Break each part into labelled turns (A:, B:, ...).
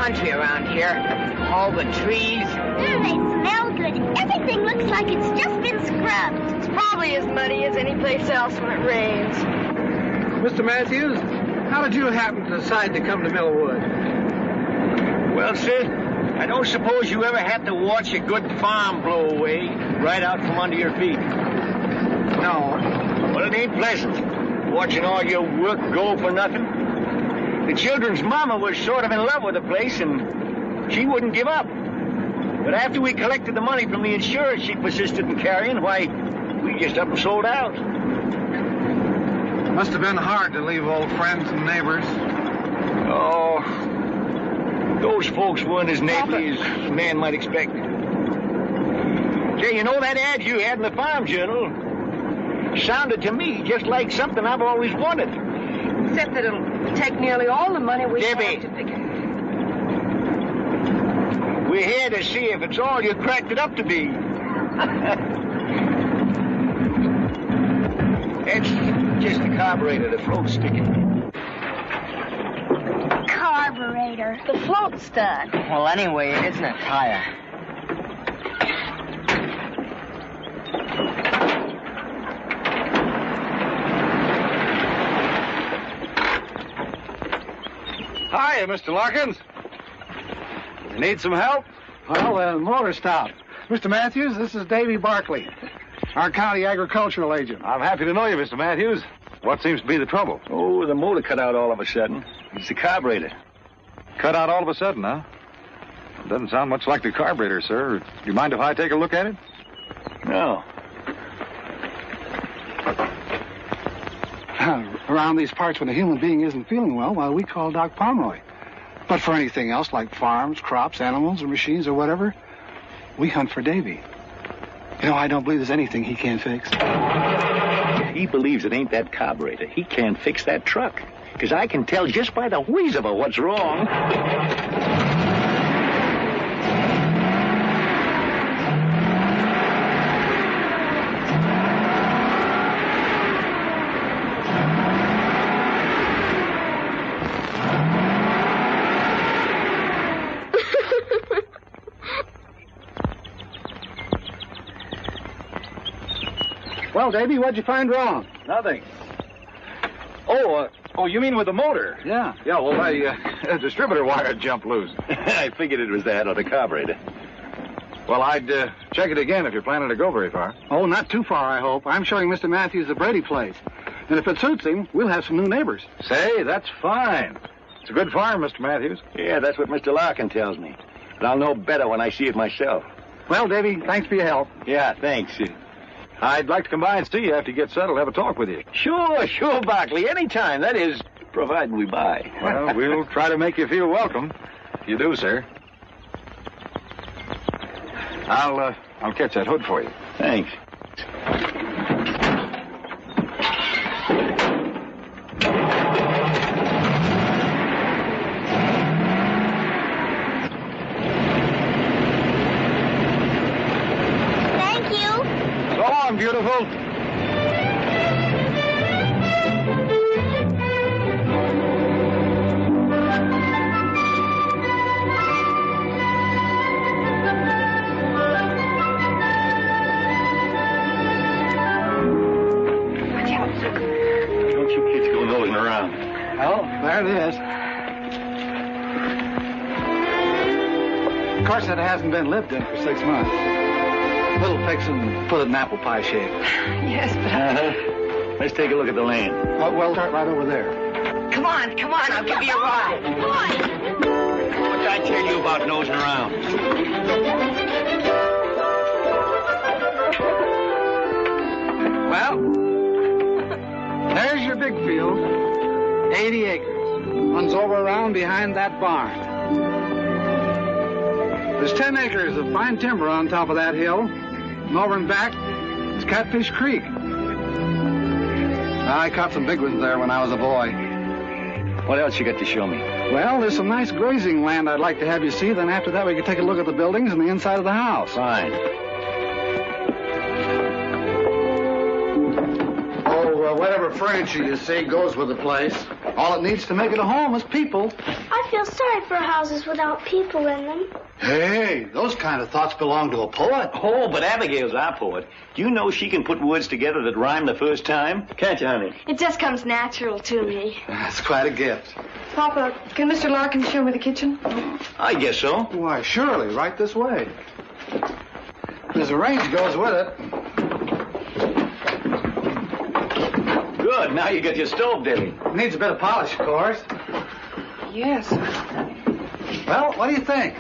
A: Country around here. All the trees.
B: They smell good. Everything looks like it's just been scrubbed.
C: It's probably as muddy as any place else when it rains.
D: Mr. Matthews, how did you happen to decide to come to Millwood?
E: Well, Sid, I don't suppose you ever had to watch a good farm blow away right out from under your feet.
D: No.
E: Well, it ain't pleasant watching all your work go for nothing. The children's mama was sort of in love with the place, and she wouldn't give up. But after we collected the money from the insurance she persisted in carrying, why, we just up and sold out.
D: Must have been hard to leave old friends and neighbors.
E: Oh, those folks weren't as neighborly as a man might expect. Say, you know that ad you had in the Farm Journal sounded to me just like something I've always wanted.
C: Except that it'll take nearly all the money we have
E: Debbie.
C: to pick it.
E: We're here to see if it's all you cracked it up to be. It's just the carburetor, the float's sticking.
B: Carburetor.
C: The float's done.
A: Well, anyway, it isn't a tire.
D: Hiya, Mr. Larkins. You need some help? Well, the motor stopped. Mr. Matthews, this is David Barkley, our county agricultural agent.
F: I'm happy to know you, Mr. Matthews. What seems to be the trouble?
E: Oh, the motor cut out all of a sudden. It's the carburetor.
F: Cut out all of a sudden, huh? It doesn't sound much like the carburetor, sir. Do you mind if I take a look at it?
E: No.
D: Around these parts, when a human being isn't feeling well, we call Doc Pomeroy. But for anything else, like farms, crops, animals, or machines, or whatever, we hunt for Davy. You know, I don't believe there's anything he can't fix.
E: He believes it ain't that carburetor. He can't fix that truck. Because I can tell just by the wheeze of it what's wrong.
D: Well, Davy, what'd you find wrong?
F: Nothing. Oh, you mean with the motor?
D: Yeah.
F: Yeah, well, the distributor wire jumped loose. I figured it was that or the carburetor. Well, I'd check it again if you're planning to go very far.
D: Oh, not too far, I hope. I'm showing Mr. Matthews the Brady place. And if it suits him, we'll have some new neighbors.
F: Say, that's fine. It's a good farm, Mr. Matthews.
E: Yeah, that's what Mr. Larkin tells me. But I'll know better when I see it myself.
D: Well, Davy, thanks for your help.
E: Yeah, thanks.
F: I'd like to come by and see you after you get settled, have a talk with you.
E: Sure, Barkley. Anytime. That is, provided we buy.
F: Well, we'll try to make you feel welcome. You do, sir. I'll catch that hood for you.
E: Thanks. down, beautiful. Don't you kids go nosing around.
D: Well, there it is. Of course, it hasn't been lived in for 6 months. Little fixin' and put it in apple pie shape.
C: Yes, but...
E: Let's take a look at the land.
D: Well, start right over there.
A: Come on, I'll give you a ride.
E: What did I tell you about nosing around?
D: Well, there's your big field. 80 acres. Runs over around behind that barn. There's 10 acres of fine timber on top of that hill. And over and back, it's Catfish Creek. I caught some big ones there when I was a boy.
E: What else you got to show me?
D: Well, there's some nice grazing land I'd like to have you see. Then after that, we could take a look at the buildings and the inside of the house.
E: Fine.
D: Whatever furniture you see goes with the place. All it needs to make it a home is people.
B: I feel sorry for houses without people in them.
D: Hey, those kind of thoughts belong to a poet.
E: Oh, but Abigail's our poet. Do you know she can put words together that rhyme the first time? Can't you, honey?
C: It just comes natural to me.
D: That's quite a gift.
C: Papa, can Mr. Larkins show me the kitchen?
E: I guess so.
D: Why, surely, right this way. There's a range goes with it.
E: Good. Now you get your stove, Debbie.
D: Needs a bit of polish, of course.
C: Yes.
D: Well, what do you think?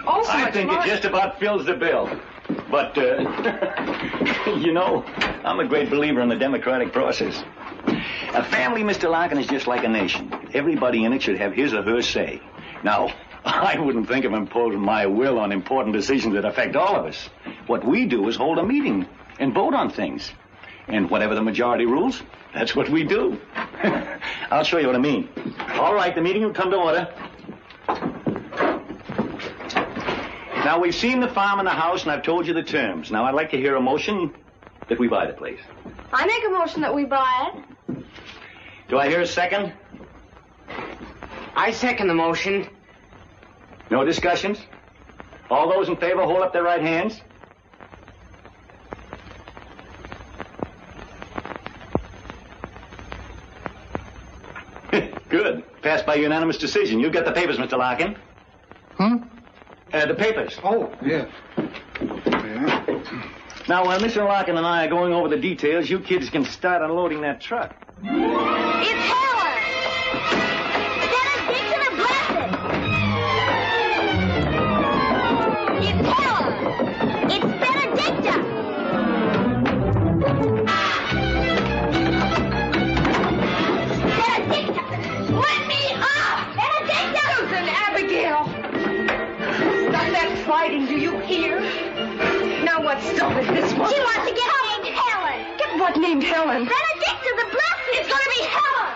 C: Also,
E: I think it just about fills the bill. But, you know, I'm a great believer in the democratic process. A family, Mr. Larkin, is just like a nation. Everybody in it should have his or her say. Now, I wouldn't think of imposing my will on important decisions that affect all of us. What we do is hold a meeting and vote on things. And whatever the majority rules, that's what we do. I'll show you what I mean. All right, the meeting will come to order. Now, we've seen the farm and the house, and I've told you the terms. Now, I'd like to hear a motion that we buy the place.
C: I make a motion that we buy it.
E: Do I hear a second?
A: I second the motion.
E: No discussions? All those in favor, hold up their right hands. Good. Passed by unanimous decision. You get the papers, Mr. Larkin. The papers.
D: Oh, yeah. Yeah.
E: Now, while Mr. Larkin and I are going over the details, you kids can start unloading that truck.
B: It's Helen! Benediction and blessed! It's Helen! It's Benedicta! Benedicta! Let me off! Benedicta!
C: Susan, Abigail! Stop that fighting, do you hear? Now what started this one?
B: She wants to get named Helen!
C: Get what named Helen?
B: Benedicta the Blessed! It's going to be Helen!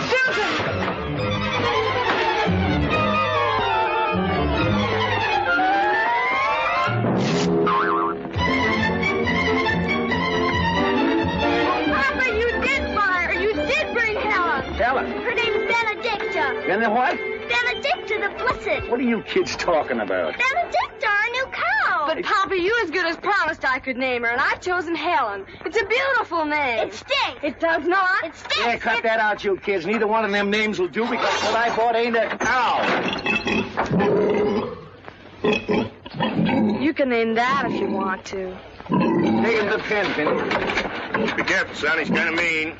C: Susan!
B: Papa, you did buy her. You did bring Helen.
E: Helen.
B: Her name's Benedicta.
E: And then what?
B: Benedicta the Blessed.
E: What are you kids talking about?
B: Benedicta, our new cow.
C: But, Papa, you as good as promised I could name her, and I've chosen Helen. It's a beautiful name.
B: It stinks.
C: It does not.
B: It stinks.
E: Yeah, cut that out, you kids. Neither one of them names will do because what I bought ain't a cow.
C: You can name that if you want to.
E: Take him the pen, Penny.
F: Be careful, son. He's kind of mean.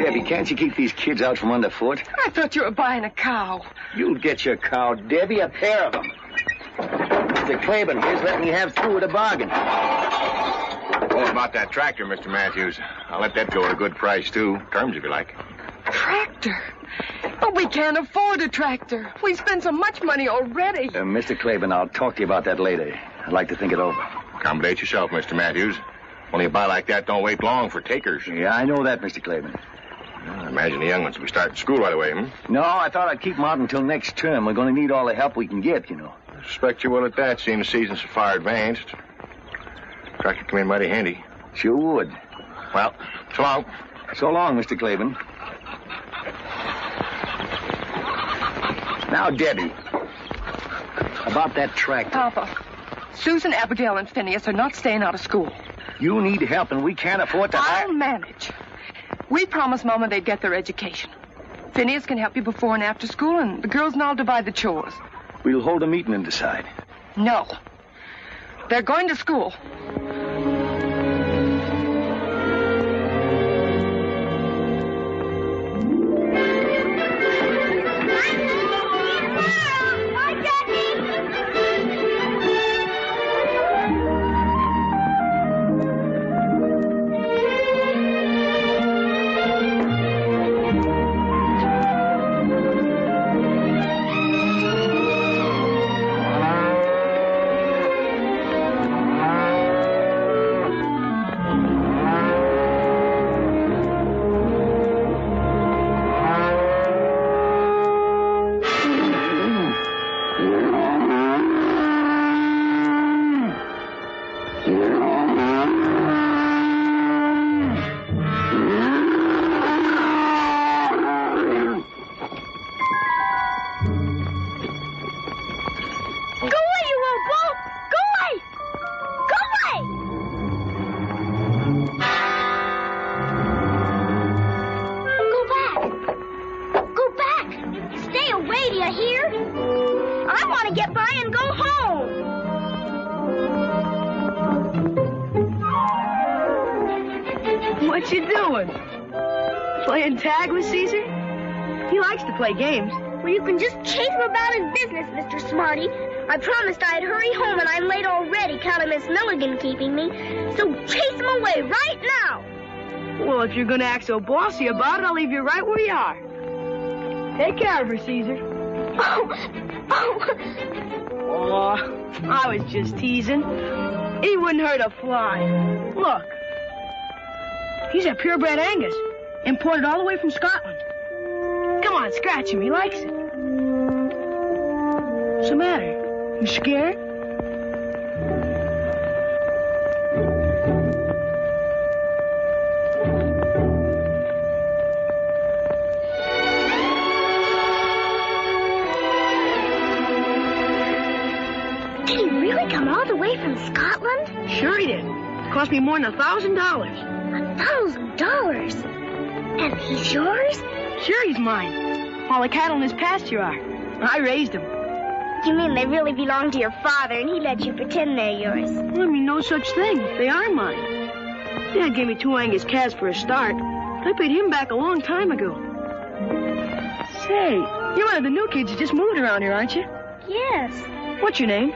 E: Debbie, can't you keep these kids out from underfoot?
C: I thought you were buying a cow.
E: You'll get your cow, Debbie, a pair of them. Mr. Claiborne here's letting you have two at a bargain.
F: Oh, about that tractor, Mr. Matthews. I'll let that go at a good price, too. Terms, if you like.
C: Tractor? But we can't afford a tractor. We spent so much money already.
E: Mr. Claiborne, I'll talk to you about that later. I'd like to think it over.
F: Accommodate yourself, Mr. Matthews. Only a buy like that don't wait long for takers.
E: Yeah, I know that, Mr. Claiborne.
F: I imagine the young ones will be starting school right away,
E: No, I thought I'd keep them out until next term. We're going to need all the help we can get, you know.
F: Suspect you will at that, seeing the season's so far advanced. Tractor come in mighty handy.
E: Sure would.
F: Well, so long.
E: So long, Mr. Clavin. Now, Debbie, about that tractor.
C: Papa, Susan, Abigail, and Phineas are not staying out of school.
E: You need help, and we can't afford to hire...
C: I'll manage. We promised Mama they'd get their education. Phineas can help you before and after school, and the girls and I'll divide the chores.
E: We'll hold a meeting and decide.
C: No. They're going to school.
G: What you doing? Playing tag with Caesar? He likes to play games.
B: Well, you can just chase him about his business, Mr. Smarty. I promised I'd hurry home, and I'm late already, counting Miss Milligan keeping me. So chase him away right now.
G: Well, if you're going to act so bossy about it, I'll leave you right where you are. Take care of her, Caesar. Oh, I was just teasing. He wouldn't hurt a fly. Look. He's a purebred Angus, imported all the way from Scotland. Come on, scratch him. He likes it. What's the matter? You scared?
B: Did he really come all the way from Scotland?
G: Sure he did. Cost me more than $1,000.
B: $1,000? And he's yours?
G: Sure he's mine. All the cattle in his pasture are. I raised them.
B: You mean they really belong to your father and he let you pretend they're yours?
G: Well, I mean, no such thing. They are mine. Dad gave me 2 Angus calves for a start. I paid him back a long time ago. Say, you're one of the new kids that just moved around here, aren't you?
B: Yes.
G: What's your name?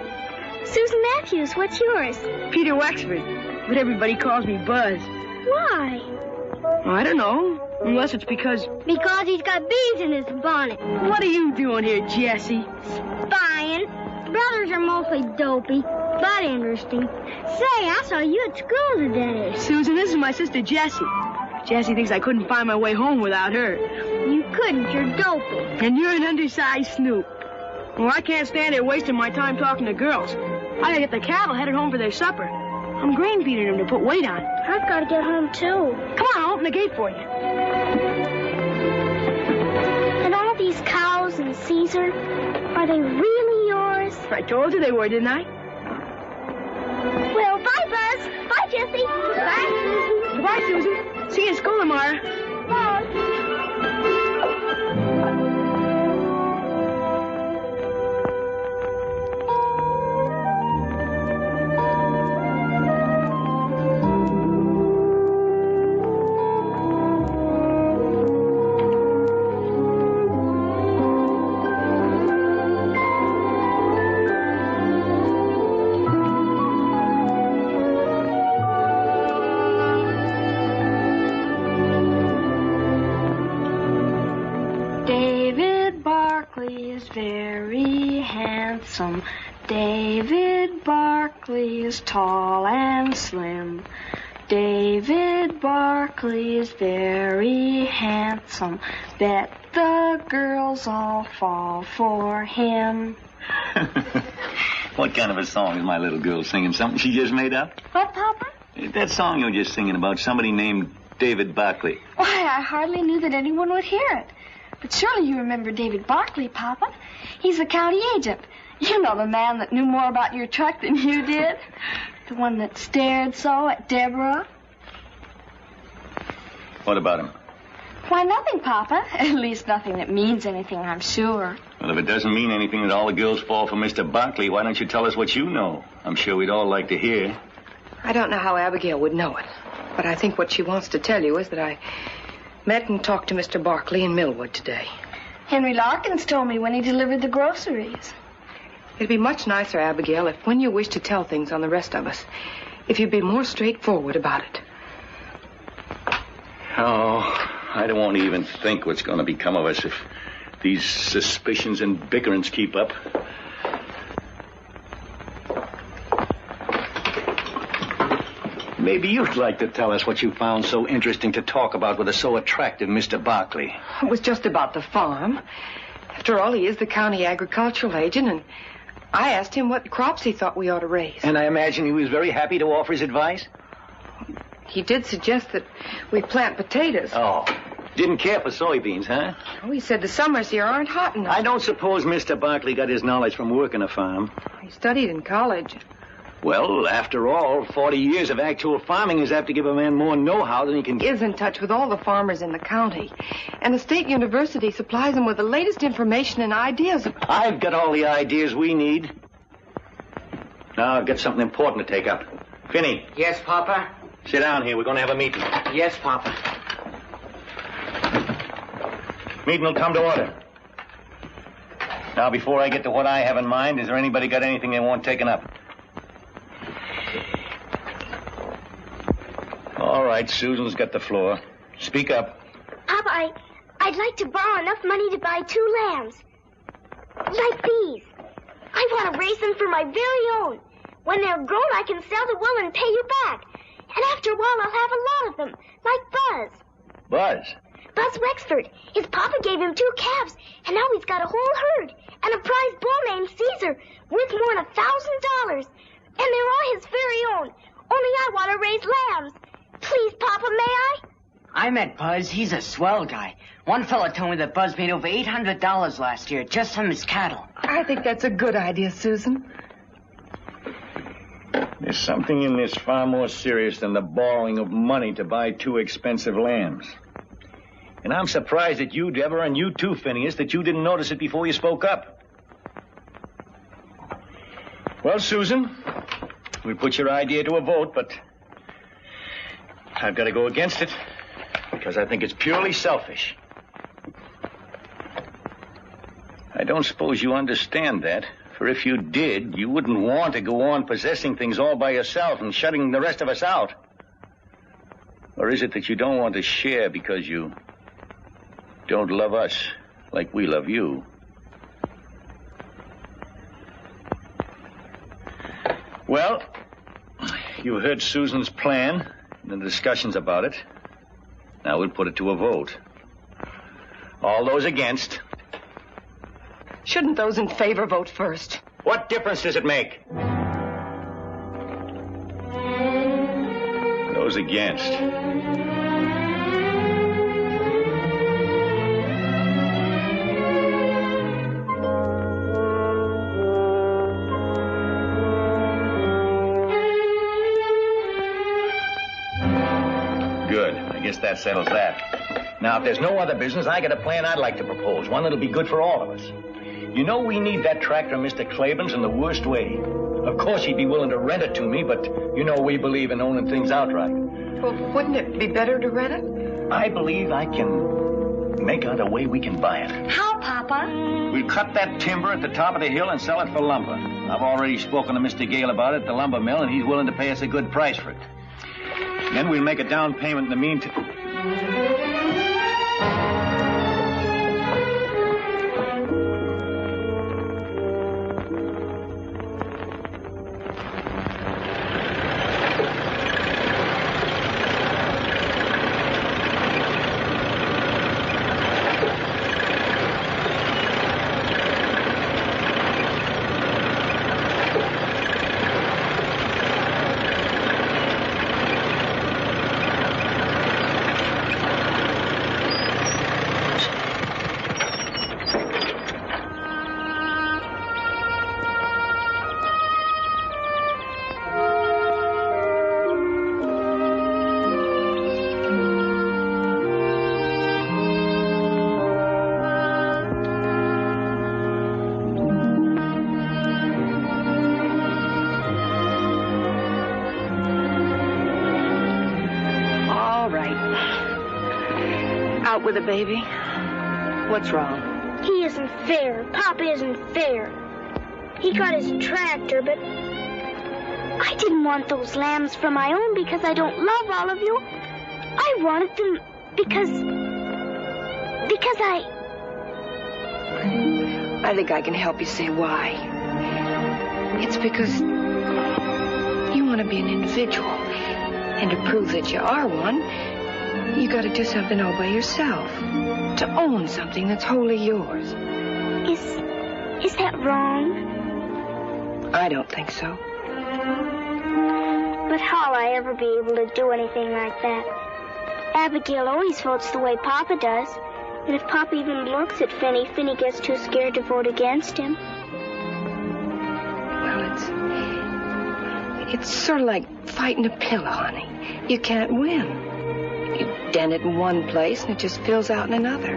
B: Susan Matthews. What's yours?
G: Peter Wexford. But everybody calls me Buzz.
B: Why?
G: I don't know. Unless it's because...
B: Because he's got bees in his bonnet.
G: What are you doing here, Jessie?
B: Spying. Brothers are mostly dopey, but interesting. Say, I saw you at school today.
G: Susan, this is my sister Jessie. Jessie thinks I couldn't find my way home without her.
B: You couldn't. You're dopey.
G: And you're an undersized snoop. Well, I can't stand here wasting my time talking to girls. I gotta get the cattle headed home for their supper. I'm grain feeding them to put weight on.
B: I've got to get home, too.
G: Come on, I'll open the gate for you.
B: And all these cows and Caesar, are they really yours?
G: I told you they were, didn't I?
B: Well, bye, Buzz. Bye, Jessie. Bye.
G: Goodbye, Susan. See you in school tomorrow.
B: Bye.
H: Very handsome. David Barkley is tall and slim. David Barkley is very handsome. Bet the girls all fall for him.
E: What kind of a song is my little girl singing? Something she just made up?
H: What, Papa?
E: That song you were just singing about somebody named David Barkley.
H: Why, I hardly knew that anyone would hear it. But surely you remember David Barkley, Papa. He's the county agent. You know, the man that knew more about your truck than you did. The one that stared so at Deborah.
E: What about him?
H: Why, nothing, Papa. At least nothing that means anything, I'm sure.
E: Well, if it doesn't mean anything that all the girls fall for Mr. Barkley, why don't you tell us what you know? I'm sure we'd all like to hear.
C: I don't know how Abigail would know it, but I think what she wants to tell you is that I met and talked to Mr. Barkley in Millwood today.
H: Henry Larkins told me when he delivered the groceries.
C: It'd be much nicer, Abigail, if when you wish to tell things on the rest of us, if you'd be more straightforward about it.
E: Oh, I don't want to even think what's going to become of us if these suspicions and bickerings keep up. Maybe you'd like to tell us what you found so interesting to talk about with a so attractive Mr. Barkley.
C: It was just about the farm. After all, he is the county agricultural agent, and I asked him what crops he thought we ought to raise.
E: And I imagine he was very happy to offer his advice?
C: He did suggest that we plant potatoes.
E: Oh, didn't care for soybeans, huh?
C: Oh, he said the summers here aren't hot enough.
E: I don't suppose Mr. Barkley got his knowledge from working a farm.
C: He studied in college.
E: Well, after all, 40 years of actual farming is apt to give a man more know-how than he can...
C: He is in touch with all the farmers in the county. And the state university supplies him with the latest information and ideas.
E: I've got all the ideas we need. Now I've got something important to take up. Finney.
A: Yes, Papa?
E: Sit down here. We're going to have a meeting.
A: Yes, Papa.
E: Meeting will come to order. Now, before I get to what I have in mind, is there anybody got anything they want taken up? All right, Susan's got the floor. Speak up.
B: Papa, I'd like to borrow enough money to buy 2 lambs. Like these. I want to raise them for my very own. When they're grown, I can sell the wool and pay you back. And after a while, I'll have a lot of them, like Buzz.
E: Buzz?
B: Buzz Wexford. His papa gave him 2 calves, and now he's got a whole herd. And a prize bull named Caesar, worth more than $1,000. And they're all his very own. Only I want to raise lambs. Please, Papa, may I?
A: I met Buzz. He's a swell guy. One fella told me that Buzz made over $800 last year just from his cattle.
C: I think that's a good idea, Susan.
E: There's something in this far more serious than the borrowing of money to buy 2 expensive lambs. And I'm surprised at you, Deborah, and you too, Phineas, that you didn't notice it before you spoke up. Well, Susan, we put your idea to a vote, but I've got to go against it because I think it's purely selfish. I don't suppose you understand that. For if you did, you wouldn't want to go on possessing things all by yourself and shutting the rest of us out. Or is it that you don't want to share because you don't love us like we love you? Well, you heard Susan's plan and the discussions about it. Now we'll put it to a vote. All those against...
C: Shouldn't those in favor vote first?
E: What difference does it make? Those against. Good. I guess that settles that. Now, if there's no other business, I got a plan I'd like to propose. One that'll be good for all of us. You know we need that tractor of Mr. Claiborne's in the worst way. Of course, he'd be willing to rent it to me, but you know we believe in owning things outright.
C: Well, wouldn't it be better to rent it?
E: I believe I can make out a way we can buy it.
H: How, Papa?
E: We'll cut that timber at the top of the hill and sell it for lumber. I've already spoken to Mr. Gale about it at the lumber mill, and he's willing to pay us a good price for it. Then we'll make a down payment in the meantime.
G: with it, baby. What's wrong?
B: He isn't fair. Papa isn't fair. He got his tractor, but I didn't want those lambs for my own because I don't love all of you. I wanted them because
C: I think I can help you say why. It's because you want to be an individual. And to prove that you are one, you got to do something all by yourself. To own something that's wholly yours.
B: Is that wrong?
C: I don't think so.
B: But how'll I ever be able to do anything like that? Abigail always votes the way Papa does. And if Papa even looks at Finny gets too scared to vote against him.
C: Well, it's sort of like fighting a pillow, honey. You can't win. You dent it in one place and it just fills out in another.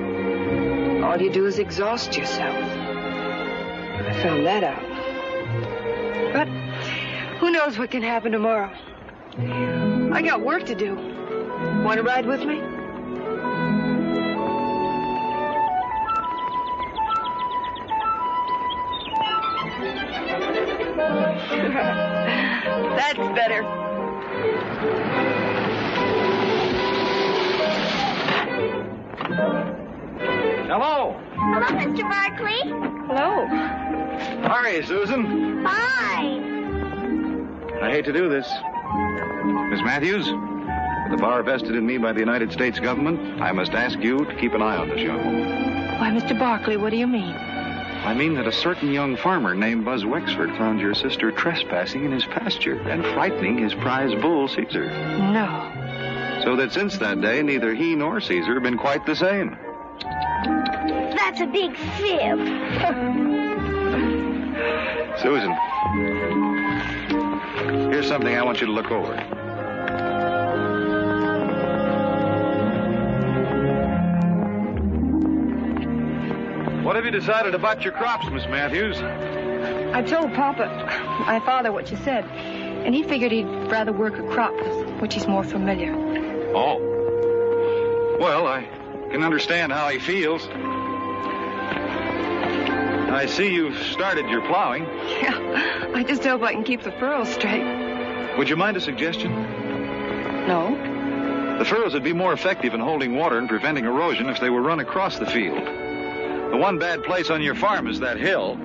C: All you do is exhaust yourself. I found that out. But who knows what can happen tomorrow? I got work to do. Want to ride with me? That's better.
F: Hello.
B: Hello, Mr. Barkley.
C: Hello.
F: Hi, Susan.
B: Hi.
F: I hate to do this. Miss Matthews, with the power vested in me by the United States government, I must ask you to keep an eye on this young woman.
C: Why, Mr. Barkley, what do you mean?
F: I mean that a certain young farmer named Buzz Wexford found your sister trespassing in his pasture and frightening his prize bull, Caesar.
C: No.
F: So that since that day, neither he nor Caesar have been quite the same.
B: That's a big fib.
F: Susan, here's something I want you to look over. What have you decided about your crops, Miss Matthews?
C: I told my father what you said, and he figured he'd rather work a crop with which he's more familiar.
F: Oh. Well, I can understand how he feels. I see you've started your plowing.
C: Yeah, I just hope I can keep the furrows straight.
F: Would you mind a suggestion?
C: No?
F: The furrows would be more effective in holding water and preventing erosion if they were run across the field. The one bad place on your farm is that hill.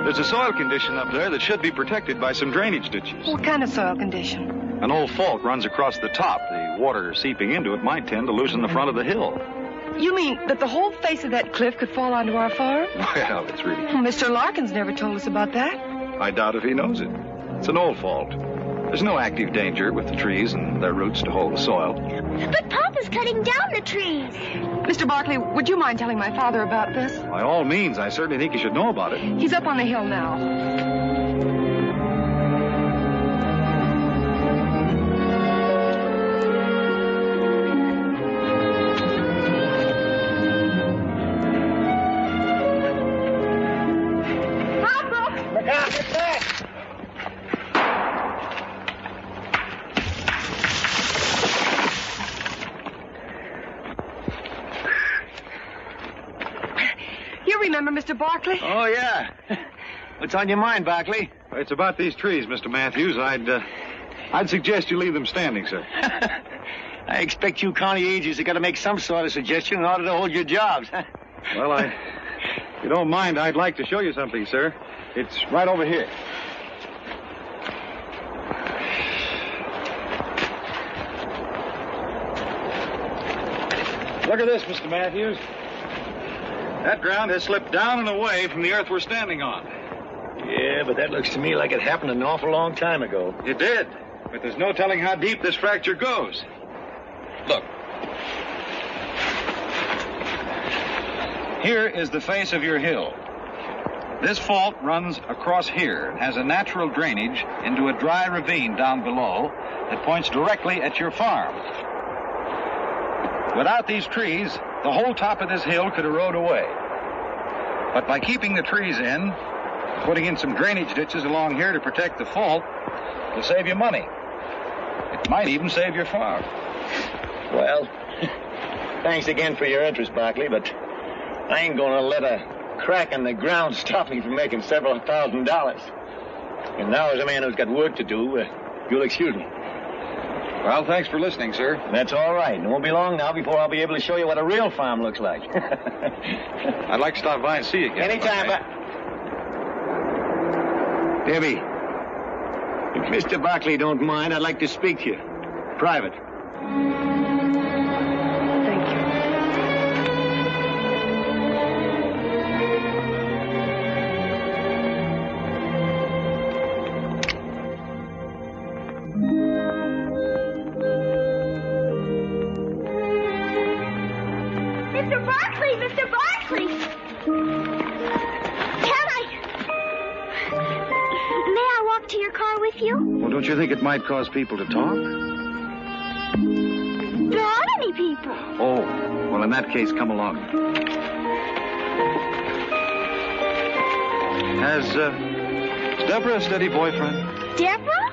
F: There's a soil condition up there that should be protected by some drainage ditches.
C: What kind of soil condition?
F: An old fault runs across the top. The water seeping into it might tend to loosen the front of the hill.
C: You mean that the whole face of that cliff could fall onto our farm?
F: Well, it's really...
C: Mr. Larkins never told us about that.
F: I doubt if he knows it. It's an old fault. There's no active danger with the trees and their roots to hold the soil.
B: But Papa's cutting down the trees.
C: Mr. Barkley, would you mind telling my father about this?
F: By all means, I certainly think you should know about it.
C: He's up on the hill now. Mr. Barkley?
E: Oh, yeah. What's on your mind, Barkley?
F: It's about these trees, Mr. Matthews. I'd suggest you leave them standing, sir.
E: I expect you county agents have got to make some sort of suggestion in order to hold your jobs.
F: Well, if you don't mind, I'd like to show you something, sir. It's right over here. Look at this, Mr. Matthews. That ground has slipped down and away from the earth we're standing on.
E: Yeah, but that looks to me like it happened an awful long time ago.
F: It did, but there's no telling how deep this fracture goes. Look. Here is the face of your hill. This fault runs across here and has a natural drainage into a dry ravine down below that points directly at your farm. Without these trees, the whole top of this hill could erode away. But by keeping the trees in, putting in some drainage ditches along here to protect the fault, will save you money. It might even save your farm.
E: Well, Thanks again for your interest, Barkley, but I ain't gonna let a crack in the ground stop me from making several $1,000s. And now, as a man who's got work to do, you'll excuse me.
F: Well, thanks for listening, sir.
E: That's all right. It won't be long now before I'll be able to show you what a real farm looks like.
F: I'd like to stop by and see you again.
E: Anytime, Debbie, if Mr. Barkley don't mind, I'd like to speak to you. Private.
G: Thank you.
B: Mr. Barkley! Mr. Barkley! May I walk to your car with you?
F: Well, don't you think it might cause people to talk?
B: There aren't any people.
F: Oh, well, in that case, come along. Has Deborah a steady boyfriend?
B: Deborah?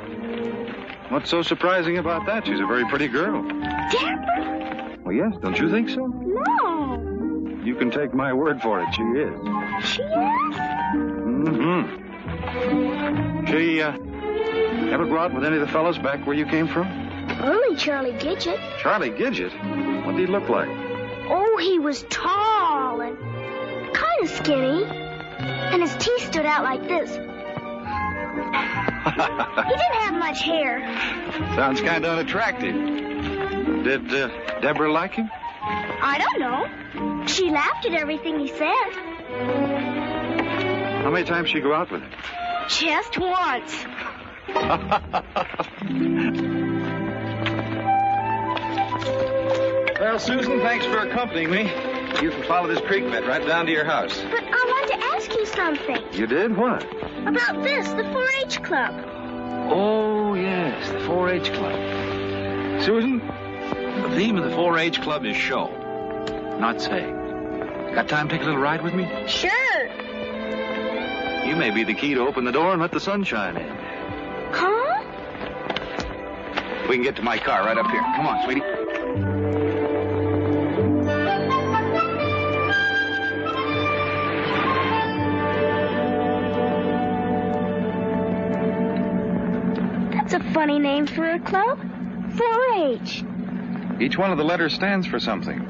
F: What's so surprising about that? She's a very pretty girl.
B: Deborah?
F: Well, yes, don't you think so?
B: No.
F: You can take my word for it, she is.
B: She is?
F: Mm-hmm. She, ever go out with any of the fellows back where you came from?
B: Only Charlie Gidget.
F: Charlie Gidget? What did he look like?
B: Oh, he was tall and kind of skinny. And his teeth stood out like this. He didn't have much hair.
F: Sounds kind of unattractive. Did Deborah like him?
B: I don't know. She laughed at everything he said.
F: How many times did she go out with him?
B: Just once.
F: Well, Susan, thanks for accompanying me. You can follow this creek bed right down to your house.
B: But I want to ask you something.
F: You did? What?
B: About this, the 4-H club.
F: Oh, yes, the 4-H club. Susan, the theme of the 4-H club is show, not say. Got time to take a little ride with me?
B: Sure.
F: You may be the key to open the door and let the sunshine in.
B: Huh?
F: We can get to my car right up here. Come on, sweetie.
B: That's a funny name for a club. 4-H.
F: Each one of the letters stands for something.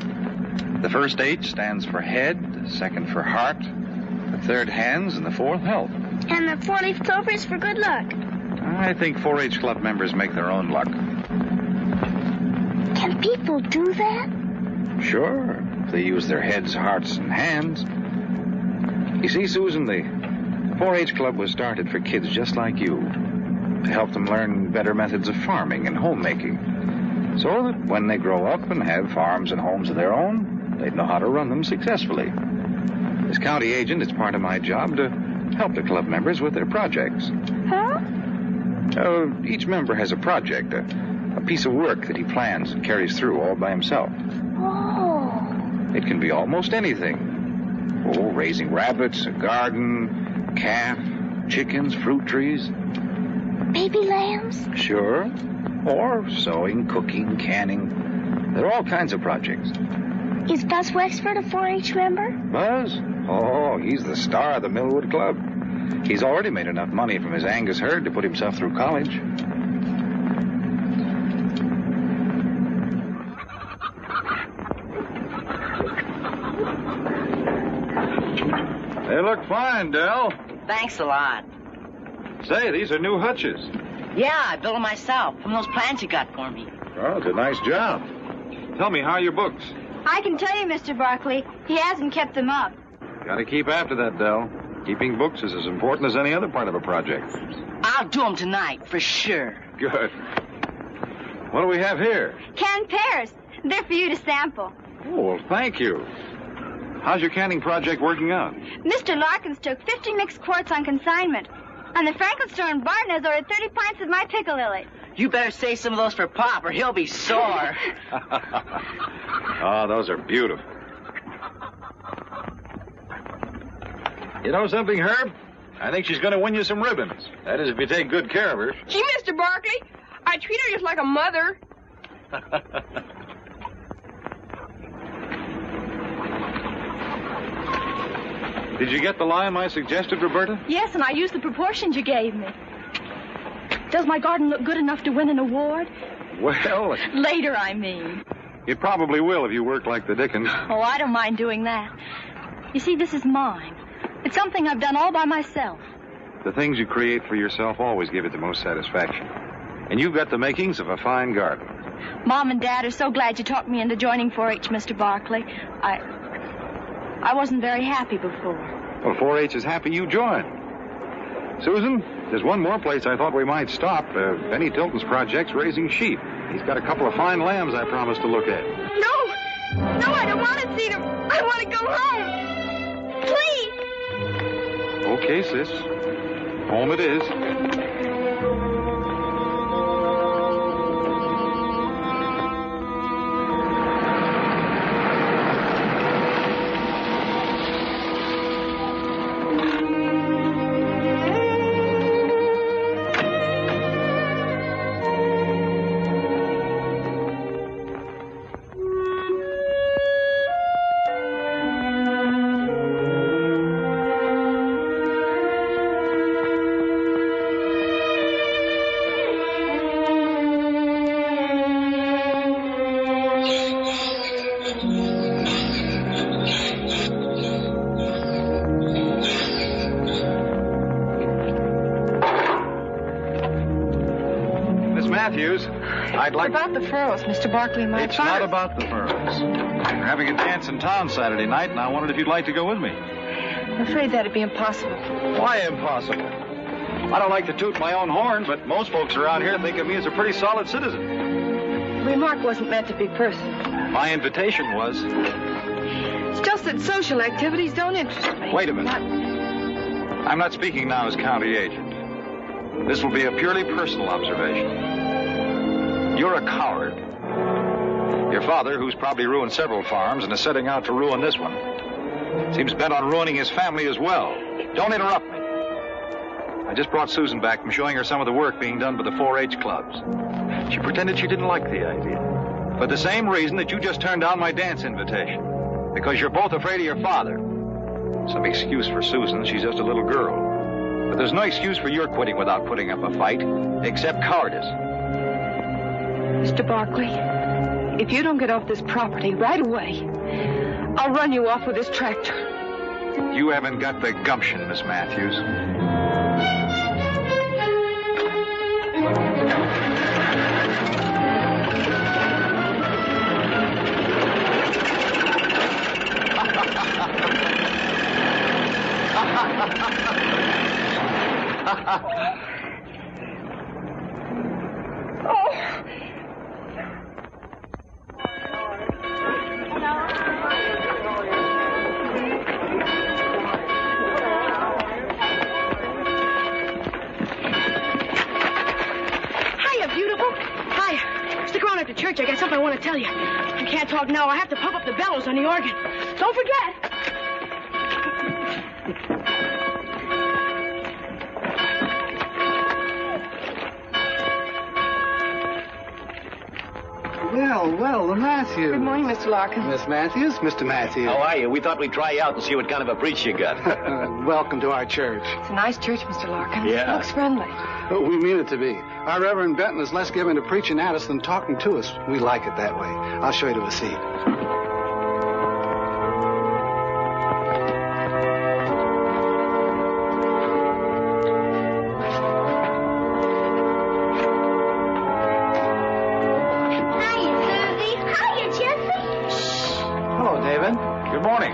F: The first H stands for head, the second for heart, the third hands, and the fourth health.
B: And the 4-leaf clover is for good luck.
F: I think 4-H club members make their own luck.
B: Can people do that?
F: Sure, if they use their heads, hearts, and hands. You see, Susan, the 4-H club was started for kids just like you, to help them learn better methods of farming and homemaking, so that when they grow up and have farms and homes of their own, they'd know how to run them successfully. As county agent, it's part of my job to help the club members with their projects.
B: Huh?
F: Each member has a project, a piece of work that he plans and carries through all by himself.
B: Oh.
F: It can be almost anything. Oh, raising rabbits, a garden, calf, chickens, fruit trees.
B: Baby lambs?
F: Sure. Or sewing, cooking, canning. There are all kinds of projects.
B: Is Buzz Wexford a 4-H member?
F: Buzz? Oh, he's the star of the Millwood Club. He's already made enough money from his Angus herd to put himself through college. They look fine, Del.
A: Thanks a lot.
F: Say, these are new hutches.
A: Yeah, I built them myself from those plans you got for me.
F: Oh, it's a nice job. Tell me, how are your books?
H: I can tell you, Mr. Barkley, he hasn't kept them up.
F: Gotta keep after that, Del. Keeping books is as important as any other part of a project.
A: I'll do them tonight, for sure.
F: Good. What do we have here?
H: Canned pears. They're for you to sample.
F: Oh, well, thank you. How's your canning project working out?
H: Mr. Larkins took 50 mixed quarts on consignment. And the Franklin store in Barton has ordered 30 pints of my pickle lily.
A: You better save some of those for Pop, or he'll be sore.
F: Oh, those are beautiful. You know something, Herb? I think she's going to win you some ribbons. That is, if you take good care of her.
G: Gee, Mr. Barkley, I treat her just like a mother.
F: Did you get the lime I suggested, Roberta?
I: Yes, and I used the proportions you gave me. Does my garden look good enough to win an award?
F: Well...
I: Later, I mean.
F: It probably will if you work like the Dickens.
I: Oh, I don't mind doing that. You see, this is mine. It's something I've done all by myself.
F: The things you create for yourself always give it the most satisfaction. And you've got the makings of a fine garden.
I: Mom and Dad are so glad you talked me into joining 4-H, Mr. Barkley. I wasn't very happy before.
F: Well, 4-H is happy you joined. Susan, there's one more place I thought we might stop. Benny Tilton's project's raising sheep. He's got a couple of fine lambs I promised to look at.
B: No, I don't want to see them. I want to go home. Please.
F: Okay, sis. Home it is.
C: About the furrows, Mr. Barkley, my
F: It's not about the furrows. We're having a dance in town Saturday night, and I wondered if you'd like to go with me.
C: I'm afraid that'd be impossible.
F: Why impossible? I don't like to toot my own horn, but most folks around here think of me as a pretty solid citizen.
C: The remark wasn't meant to be personal.
F: My invitation was.
C: It's just that social activities don't interest me.
F: Wait a minute. I'm not speaking now as county agent. This will be a purely personal observation. You're a coward. Your father, who's probably ruined several farms and is setting out to ruin this one, seems bent on ruining his family as well. Don't interrupt me. I just brought Susan back from showing her some of the work being done by the 4-H clubs. She pretended she didn't like the idea. For the same reason that you just turned down my dance invitation. Because you're both afraid of your father. Some excuse for Susan. She's just a little girl. But there's no excuse for your quitting without putting up a fight, except cowardice.
C: Mr. Barkley, if you don't get off this property right away, I'll run you off with this tractor.
F: You haven't got the gumption, Miss Matthews.
G: I got something I want to tell you. I can't talk now. I have to pump up the bellows on the organ. Don't forget.
D: Well, the Matthews.
C: Good morning, Mr. Larkins.
D: Miss Matthews, Mr. Matthews.
E: How are you? We thought we'd try you out and see what kind of a preach you got.
D: Welcome to our church.
C: It's a nice church, Mr. Larkins.
E: Yeah.
C: It looks friendly.
D: We mean it to be. Our Reverend Benton is less given to preaching at us than talking to us. We like it that way. I'll show you to a seat.
F: Good morning.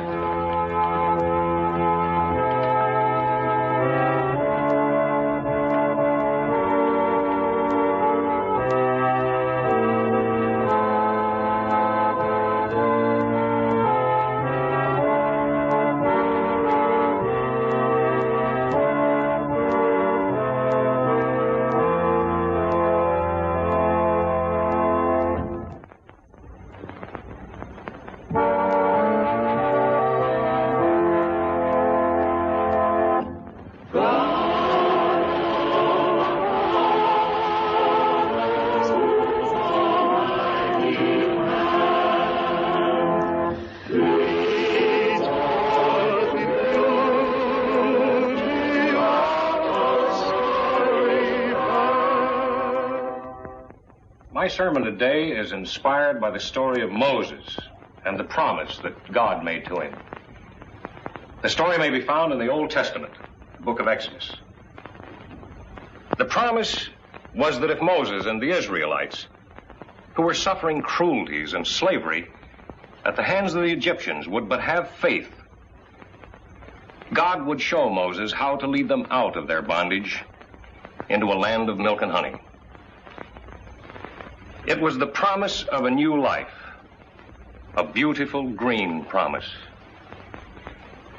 J: My sermon today is inspired by the story of Moses and the promise that God made to him. The story may be found in the Old Testament, the book of Exodus. The promise was that if Moses and the Israelites, who were suffering cruelties and slavery at the hands of the Egyptians, would but have faith, God would show Moses how to lead them out of their bondage into a land of milk and honey. It was the promise of a new life, a beautiful green promise.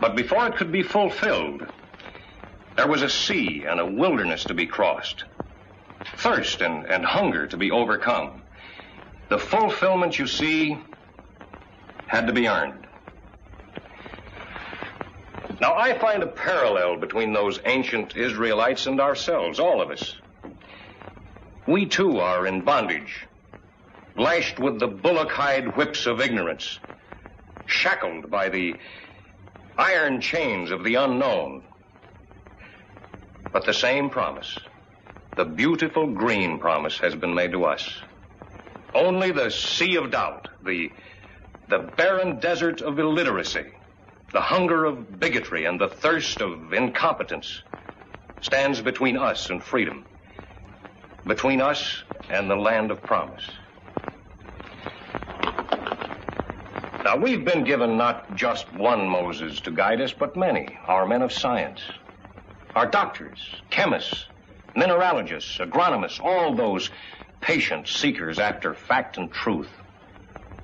J: But before it could be fulfilled, there was a sea and a wilderness to be crossed, thirst and hunger to be overcome. The fulfillment, you see, had to be earned. Now, I find a parallel between those ancient Israelites and ourselves, all of us. We, too, are in bondage, lashed with the bullock-hide whips of ignorance, shackled by the iron chains of the unknown. But the same promise, the beautiful green promise, has been made to us. Only the sea of doubt, the barren desert of illiteracy, the hunger of bigotry and the thirst of incompetence stands between us and freedom, between us and the land of promise. Now, we've been given not just one Moses to guide us, but many, our men of science, our doctors, chemists, mineralogists, agronomists, all those patient seekers after fact and truth,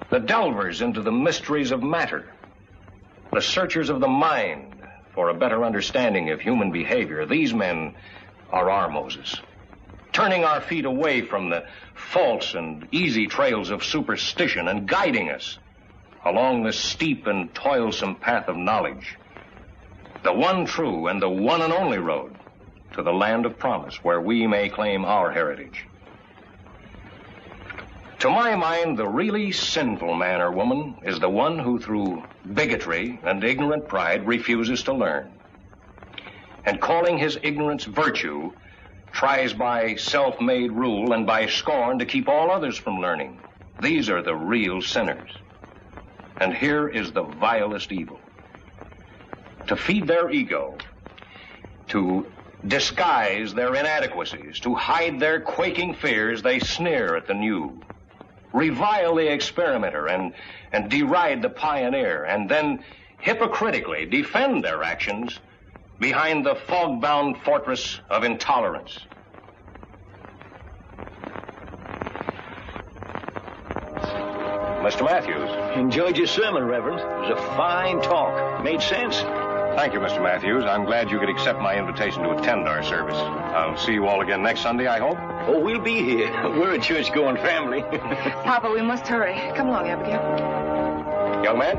J: the delvers into the mysteries of matter, the searchers of the mind for a better understanding of human behavior. These men are our Moses, turning our feet away from the false and easy trails of superstition and guiding us along the steep and toilsome path of knowledge, the one true and the one and only road to the land of promise, where we may claim our heritage. To my mind, the really sinful man or woman is the one who, through bigotry and ignorant pride, refuses to learn, and calling his ignorance virtue, tries by self-made rule and by scorn to keep all others from learning. These are the real sinners. And here is the vilest evil. To feed their ego, to disguise their inadequacies, to hide their quaking fears, they sneer at the new, revile the experimenter, and deride the pioneer, and then hypocritically defend their actions behind the fog-bound fortress of intolerance. Mr. Matthews.
E: Enjoyed your sermon, Reverend. It was a fine talk. Made sense.
J: Thank you, Mr. Matthews. I'm glad you could accept my invitation to attend our service. I'll see you all again next Sunday, I hope.
E: Oh, we'll be here. We're a church-going family.
C: Papa, we must hurry. Come along, Abigail.
J: Young man?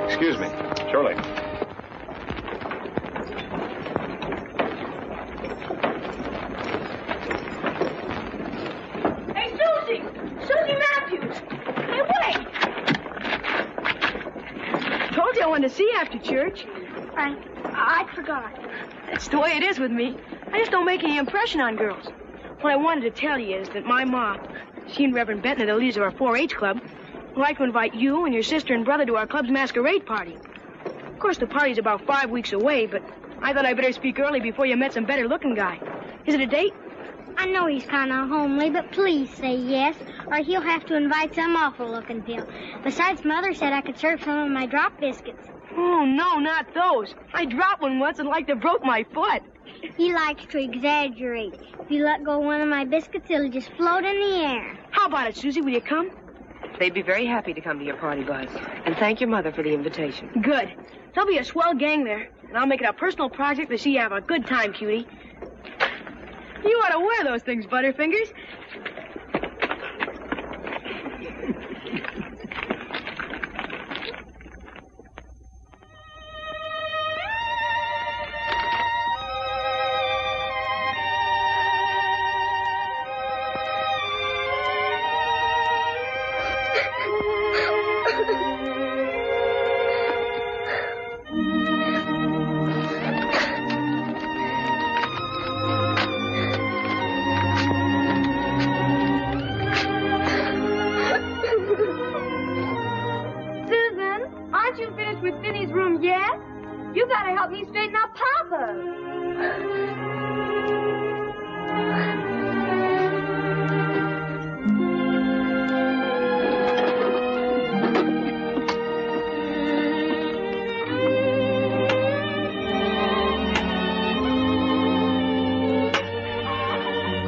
J: Excuse me. Surely.
G: Hey, Susie! Susie Matthews! Hey, wait! Told you I wanted to see you after church.
B: I forgot.
G: That's the way it is with me. I just don't make any impression on girls. What I wanted to tell you is that my mom, she and Reverend Benton, the leaders of our 4-H club, would like to invite you and your sister and brother to our club's masquerade party. Of course, the party's about 5 weeks away, but I thought I'd better speak early before you met some better-looking guy. Is it a date?
B: I know he's kind of homely, but please say yes, or he'll have to invite some awful-looking pill. Besides, Mother said I could serve some of my drop biscuits.
G: Oh, no, not those. I dropped one once and like to broke my foot.
B: He likes to exaggerate. If you let go of one of my biscuits, it'll just float in the air.
G: How about it, Susie? Will you come?
C: They'd be very happy to come to your party, Buzz. And thank your mother for the invitation.
G: Good. There'll be a swell gang there, and I'll make it a personal project to see you have a good time, cutie. You ought to wear those things, Butterfingers.
B: You gotta help me straighten up Papa.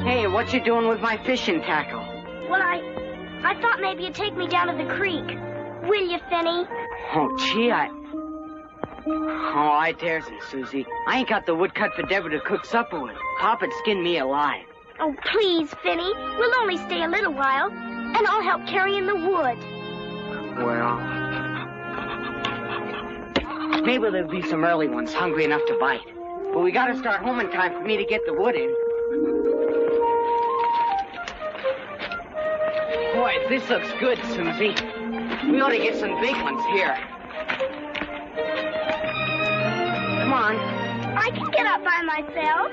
A: Hey, what you doing with my fishing tackle?
B: Well, I thought maybe you'd take me down to the creek. Will you, Finny?
A: Oh, gee, I daresn't, Susie. I ain't got the wood cut for Deborah to cook supper with. Papa'd skin me alive.
B: Oh, please, Finny. We'll only stay a little while, and I'll help carry in the wood.
A: Well, maybe there'll be some early ones hungry enough to bite. But we gotta start home in time for me to get the wood in. Boy, this looks good, Susie. We ought to get some big ones here. Come on.
B: I can get up by myself.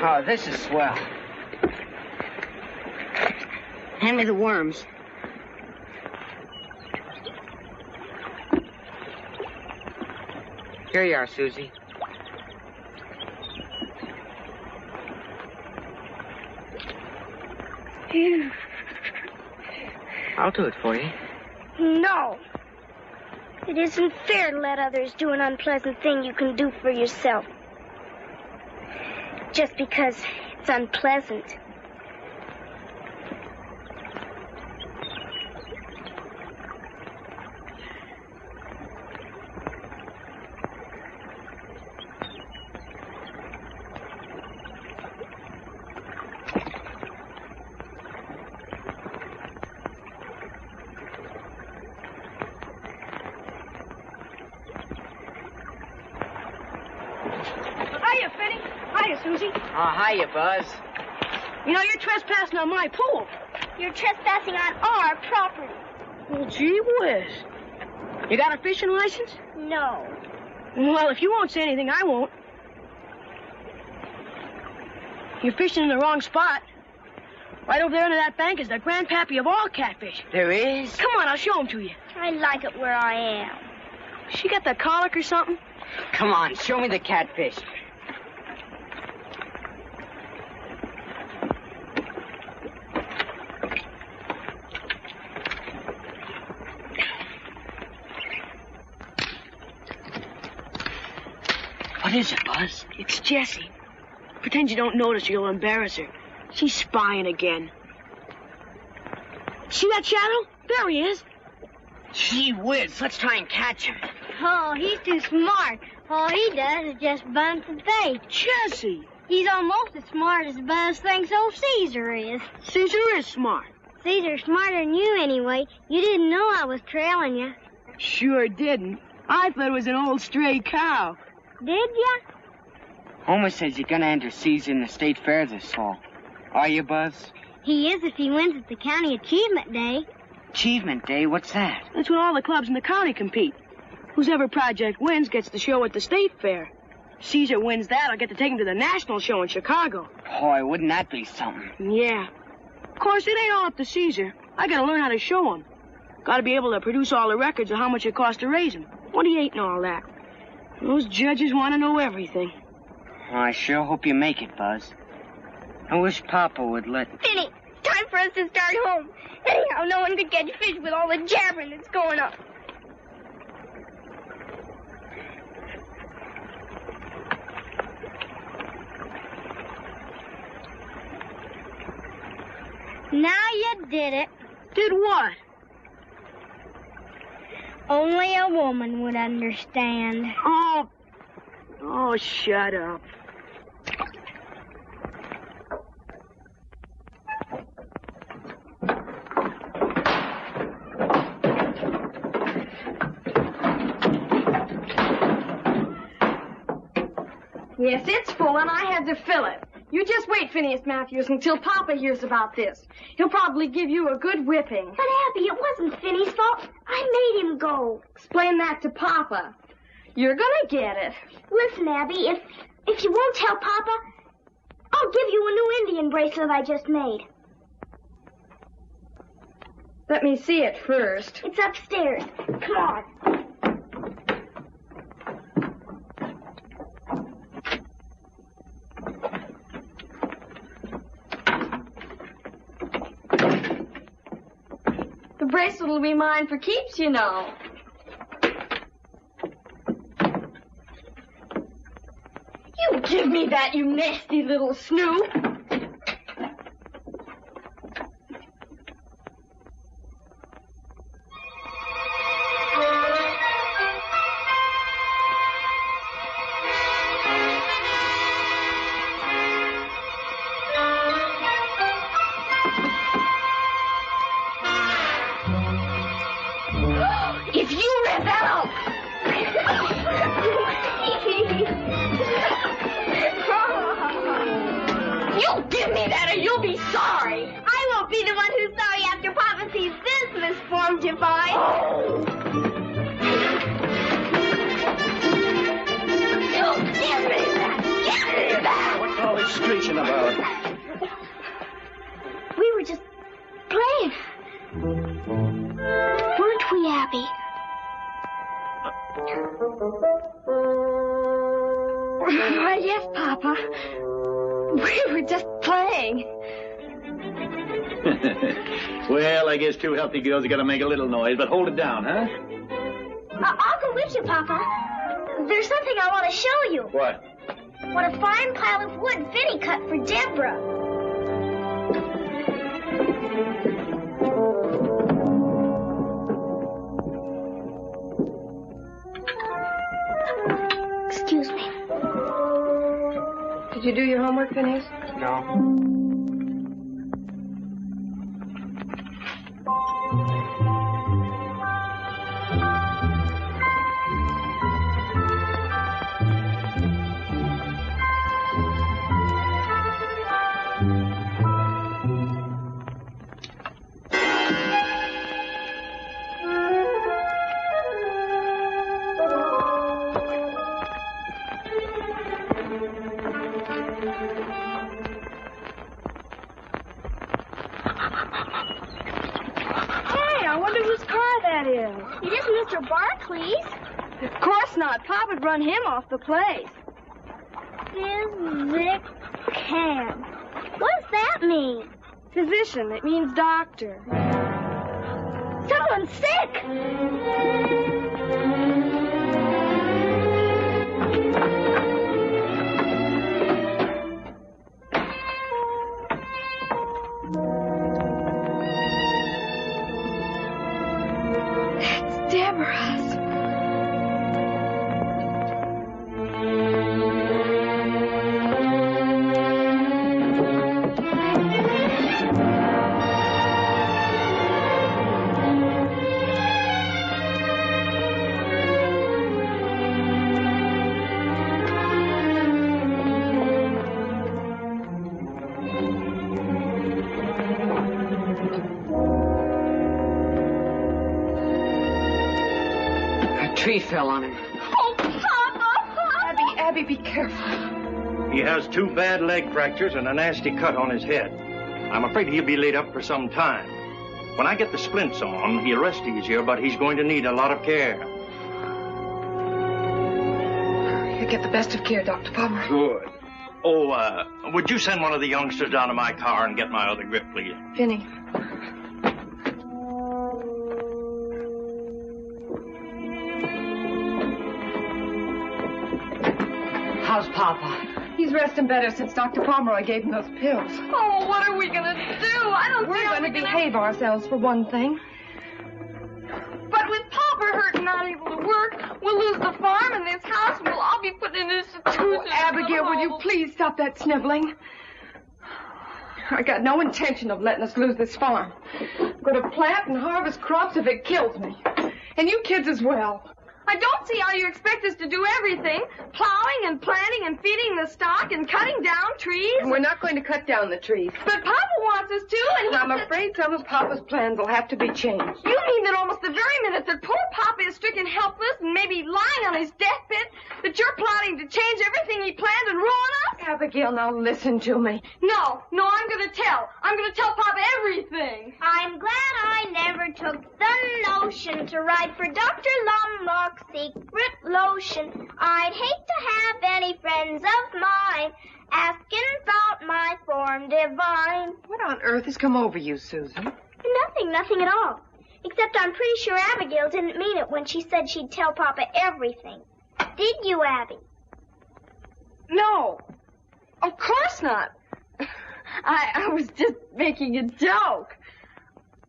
A: Oh, this is swell. Hand me the worms. Here you are, Susie. I'll do it for you.
B: No. It isn't fair to let others do an unpleasant thing you can do for yourself. Just because it's unpleasant.
A: Oh, hiya, Buzz.
G: You know, you're trespassing on my pool.
B: You're trespassing on our property.
G: Well, gee whiz. You got a fishing license?
B: No.
G: Well, if you won't say anything, I won't. You're fishing in the wrong spot. Right over there under that bank is the grandpappy of all catfish.
A: There is?
G: Come on, I'll show him to you.
B: I like it where I am.
G: She got the colic or something?
A: Come on, show me the catfish. What is it, Buzz?
G: It's Jessie. Pretend you don't notice or you'll embarrass her. She's spying again. See that shadow? There he is.
A: Gee whiz, let's try and catch him.
B: Oh, he's too smart. All he does is just bun for bait.
G: Jessie!
B: He's almost as smart as Buzz thinks old Caesar is.
G: Caesar is smart.
B: Caesar's smarter than you anyway. You didn't know I was trailing you.
G: Sure didn't. I thought it was an old stray cow.
B: Did ya?
A: Homer says you're gonna enter Caesar in the state fair this fall. Are you, Buzz?
B: He is if he wins at the county achievement day.
A: Achievement day? What's that?
G: That's when all the clubs in the county compete. Whoever project wins gets the show at the state fair. Caesar wins that, I'll get to take him to the national show in Chicago.
A: Boy, wouldn't that be something?
G: Yeah. Of course, it ain't all up to Caesar. I gotta learn how to show him. Gotta be able to produce all the records of how much it costs to raise him, what he ate and all that. Those judges want to know everything.
A: I sure hope you make it, Buzz. I wish Papa would let...
B: Finny, time for us to start home. Anyhow, no one could catch fish with all the jabbering that's going up. Now you did it.
G: Did what?
B: Only a woman would understand.
G: Oh, shut up.
H: Yes, it's full, and I had to fill it. You just wait, Phineas Matthews, until Papa hears about this. He'll probably give you a good whipping.
B: But, Abby, it wasn't Finny's fault. I made him go.
H: Explain that to Papa. You're gonna get it.
B: Listen, Abby, if you won't tell Papa, I'll give you a new Indian bracelet I just made.
H: Let me see it first.
B: It's upstairs. Come on.
H: The bracelet will be mine for keeps, you know. You give me that, you nasty little snoop. If you rebel! You'll give me that or you'll be sorry.
B: I won't be the one who's sorry after Papa sees this misformed divine. You'll give me that. Give me that.
E: What's all this screeching about?
B: We were just playing. Weren't we, Abby?
H: Why, yes, Papa. We were just playing.
E: Well, I guess two healthy girls are going to make a little noise, but hold it down, huh?
B: I'll go with you, Papa. There's something I want to show you.
E: What?
B: What a fine pile of wood Vinny cut for Deborah. Excuse me.
H: Did you do your homework, Phineas?
D: No.
B: It isn't Mr. Barkley's.
H: Of course not. Papa'd run him off the place.
B: Physican. What does that mean?
H: Physician. It means doctor.
B: Someone's sick.
H: Deborah's.
A: Tree fell on him.
B: Oh, Papa!
H: Abby, be careful.
J: He has 2 bad leg fractures and a nasty cut on his head. I'm afraid he'll be laid up for some time. When I get the splints on, he'll rest easier, but he's going to need a lot of care.
C: You get the best of care, Dr. Palmer.
J: Good. Oh, would you send one of the youngsters down to my car and get my other grip, please?
C: Vinny.
A: How's Papa?
C: He's resting better since Dr. Pomeroy gave him those pills.
H: Oh, what are we going to do? I don't
C: We're going to behave ourselves for one thing.
H: But with Papa hurt and not able to work, we'll lose the farm and this house, and we'll all be put in institution.
C: Oh, Abigail, will you please stop that sniveling? I got no intention of letting us lose this farm. I'm going to plant and harvest crops if it kills me. And you kids as well.
H: I don't see how you expect us to do everything. Plowing and planting and feeding the stock and cutting down trees.
C: And we're not going to cut down the trees.
H: But Papa wants us to, and
C: I'm afraid some of Papa's plans will have to be changed.
H: You mean that almost the very minute that poor Papa is stricken helpless and maybe lying on his deathbed, that you're plotting to change everything he planned and ruin us?
C: Abigail, now listen to me.
H: No, I'm going to tell. I'm going to tell Papa everything.
B: I'm glad I never took the notion to write for Dr. Lumlock's secret lotion. I'd hate to have any friends of mine asking about my form divine.
C: What on earth has come over you, Susan?
B: Nothing at all. Except I'm pretty sure Abigail didn't mean it when she said she'd tell Papa everything. Did you, Abby?
H: No, of course not. I was just making a joke.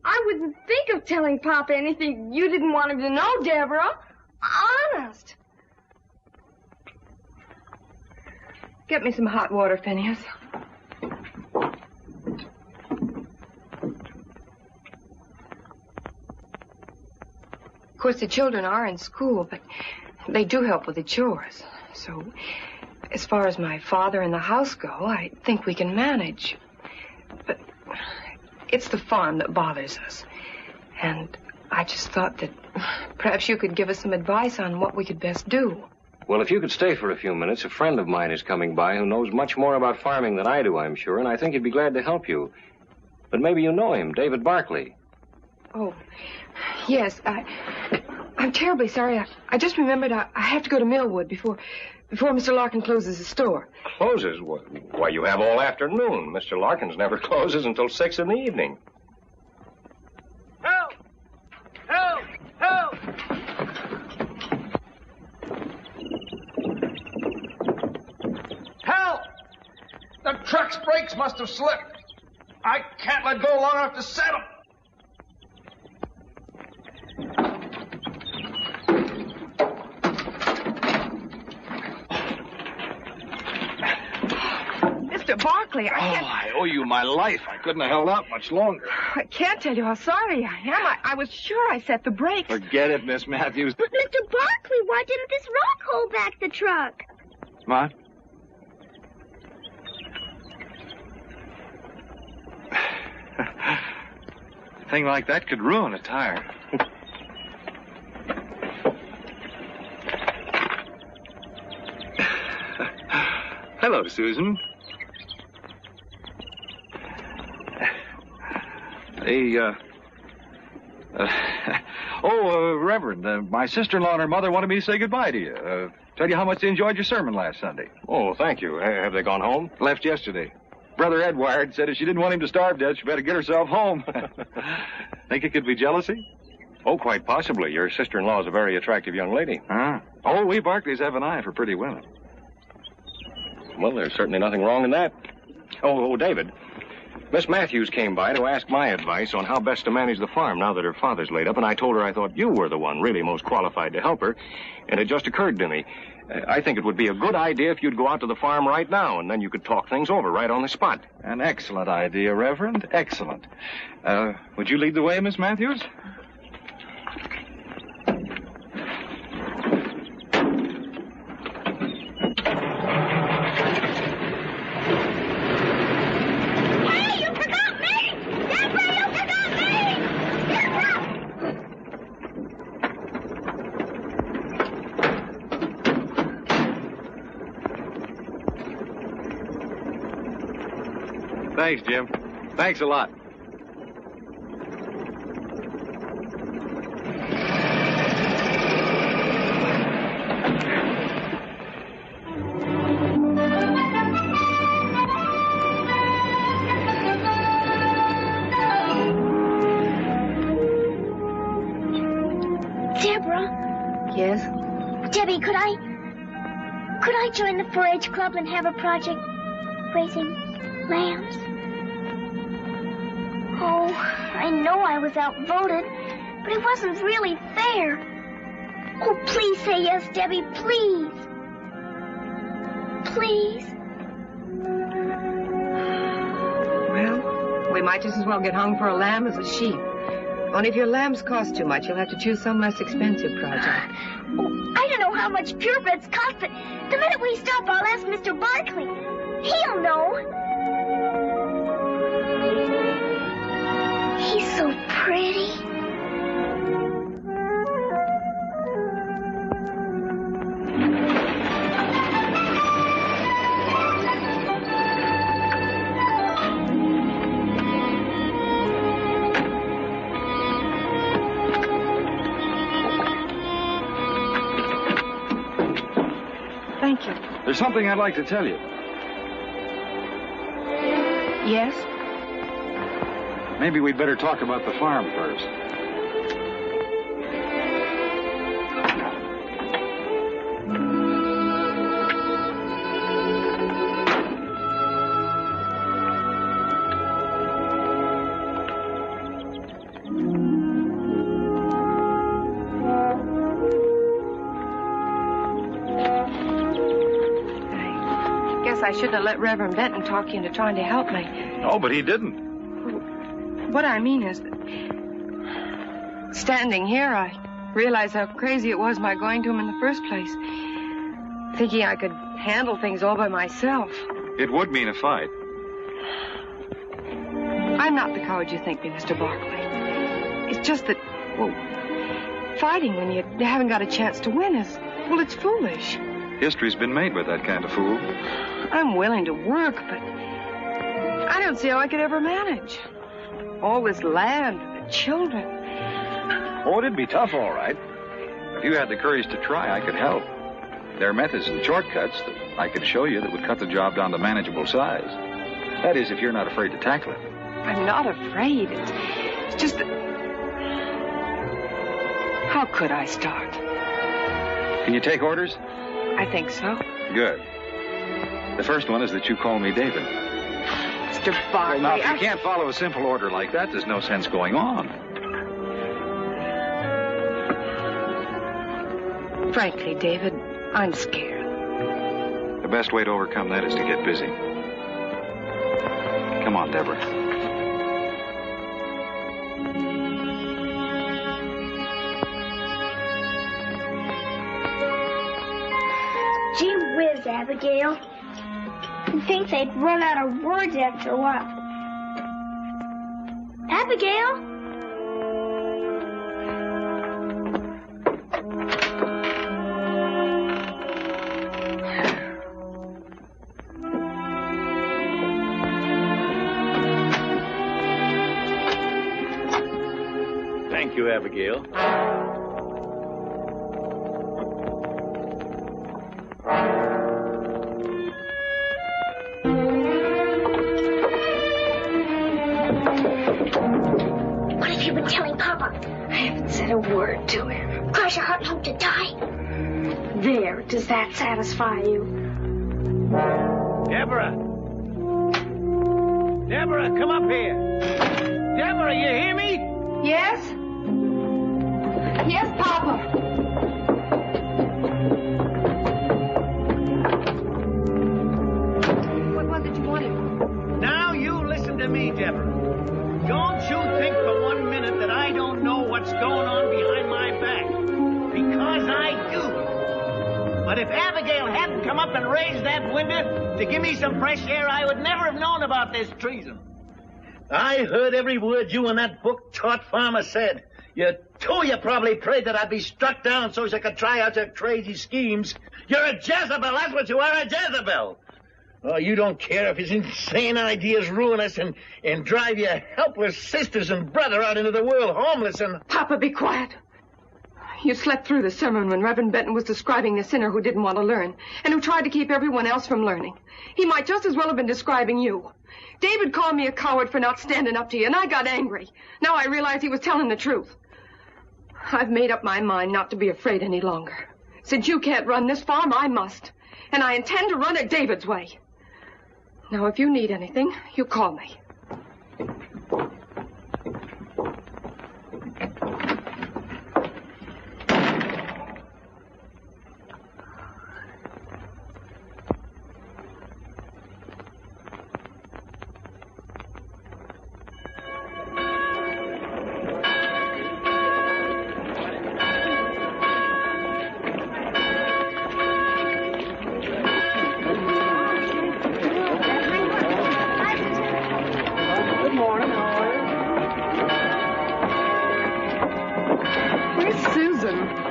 H: I wouldn't think of telling Papa anything you didn't want him to know, Deborah. Honest.
C: Get me some hot water, Phineas. Of course, the children are in school, but they do help with the chores. So, as far as my father and the house go, I think we can manage. But it's the farm that bothers us. And I just thought that perhaps you could give us some advice on what we could best do.
J: Well, if you could stay for a few minutes, a friend of mine is coming by who knows much more about farming than I do, I'm sure, and I think he'd be glad to help you. But maybe you know him, David Barkley.
C: Oh, yes. I'm terribly sorry. I just remembered I have to go to Millwood before Mr. Larkin closes the store.
J: Closes? Why, you have all afternoon. Mr. Larkins never closes until 6 in the evening.
E: Help! Help! Help! Help! The truck's brakes must have slipped. I can't let go long enough to set them.
G: Mr. Barkley,
F: I owe you my life. I couldn't have held out much longer.
G: I can't tell you how sorry I am. I was sure I set the brakes.
F: Forget it, Miss Matthews.
B: But, Mr. Barkley, why didn't this rock hold back the truck?
F: What? A thing like that could ruin a tire. Hello, Susan. Reverend, my sister-in-law and her mother wanted me to say goodbye to you. Tell you how much they enjoyed your sermon last Sunday.
J: Oh, thank you. Have they gone home?
F: Left yesterday. Brother Edward said if she didn't want him to starve to death, she better get herself home. Think it could be jealousy?
J: Oh, quite possibly. Your sister-in-law is a very attractive young lady.
F: Huh? Oh, we Barkleys have an eye for pretty women.
J: Well, there's certainly nothing wrong in that. Oh, David. Miss Matthews came by to ask my advice on how best to manage the farm now that her father's laid up, and I told her I thought you were the one really most qualified to help her, and it just occurred to me. I think it would be a good idea if you'd go out to the farm right now, and then you could talk things over right on the spot.
F: An excellent idea, Reverend. Excellent. Would you lead the way, Miss Matthews? Thanks, Jim. Thanks a lot.
B: Deborah?
C: Yes?
B: Debbie, could I join the 4-H club and have a project raising lambs? Oh, I know I was outvoted, but it wasn't really fair. Oh, please say yes, Debbie, please. Please.
C: Well, we might just as well get hung for a lamb as a sheep. Only if your lambs cost too much, you'll have to choose some less expensive project.
B: Oh, I don't know how much purebreds cost, but the minute we stop, I'll ask Mr. Barkley. He'll know. He's so pretty.
C: Thank you.
F: There's something I'd like to tell you.
C: Yes?
F: Maybe we'd better talk about the farm first.
C: I shouldn't have let Reverend Benton talk you into trying to help me.
F: Oh, but he didn't.
C: What I mean is that standing here, I realized how crazy it was my going to him in the first place. Thinking I could handle things all by myself.
F: It would mean a fight.
C: I'm not the coward you think me, Mr. Barkley. It's just that, well, fighting when you haven't got a chance to win is, well, it's foolish.
F: History's been made with that kind of fool.
C: I'm willing to work, but I don't see how I could ever manage. All this land and the children.
F: Oh, it'd be tough, all right. If you had the courage to try, I could help. There are methods and shortcuts that I could show you that would cut the job down to manageable size. That is, if you're not afraid to tackle it.
C: I'm not afraid. It's just that... How could I start?
F: Can you take orders?
C: I think so.
F: Good. The first one is that you call me David.
C: Mr. Barkley,
F: Well, now, if you can't follow a simple order like that, there's no sense going on.
C: Frankly, David, I'm scared.
F: The best way to overcome that is to get busy. Come on, Deborah.
B: Gee whiz, Abigail. You'd think they'd run out of words after a while. Abigail?
E: Thank you, Abigail.
B: What have you been telling Papa?
H: I haven't said a word to him.
B: Cross your heart and hope to die.
H: There, does that satisfy you?
E: Deborah! Deborah, come up here. Deborah, you hear me?
C: Yes? Yes, Papa. What was it you wanted?
E: Now you listen to me, Deborah. Don't you think for 1 minute that I don't know what's going on behind my back. Because I do. But if Abigail hadn't come up and raised that window to give me some fresh air, I would never have known about this treason. I heard every word you and that book-taught farmer said. You probably prayed that I'd be struck down so I could try out your crazy schemes. You're a Jezebel, that's what you are, a Jezebel. Oh, you don't care if his insane ideas ruin us and drive your helpless sisters and brother out into the world homeless and...
C: Papa, be quiet. You slept through the sermon when Reverend Benton was describing the sinner who didn't want to learn and who tried to keep everyone else from learning. He might just as well have been describing you. David called me a coward for not standing up to you, and I got angry. Now I realize he was telling the truth. I've made up my mind not to be afraid any longer. Since you can't run this farm, I must. And I intend to run it David's way. Now, if you need anything, you call me.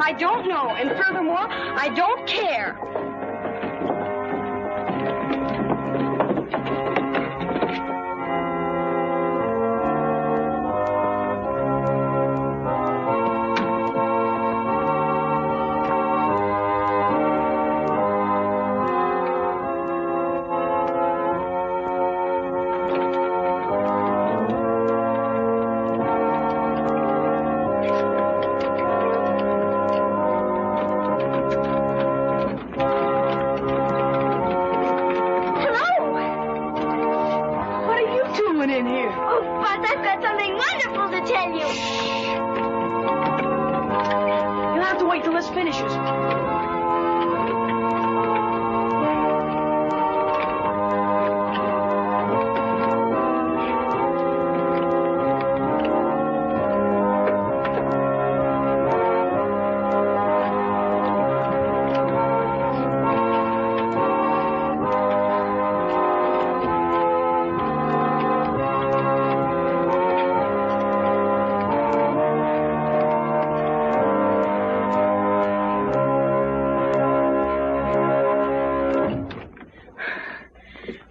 G: I don't know, and furthermore, I don't care.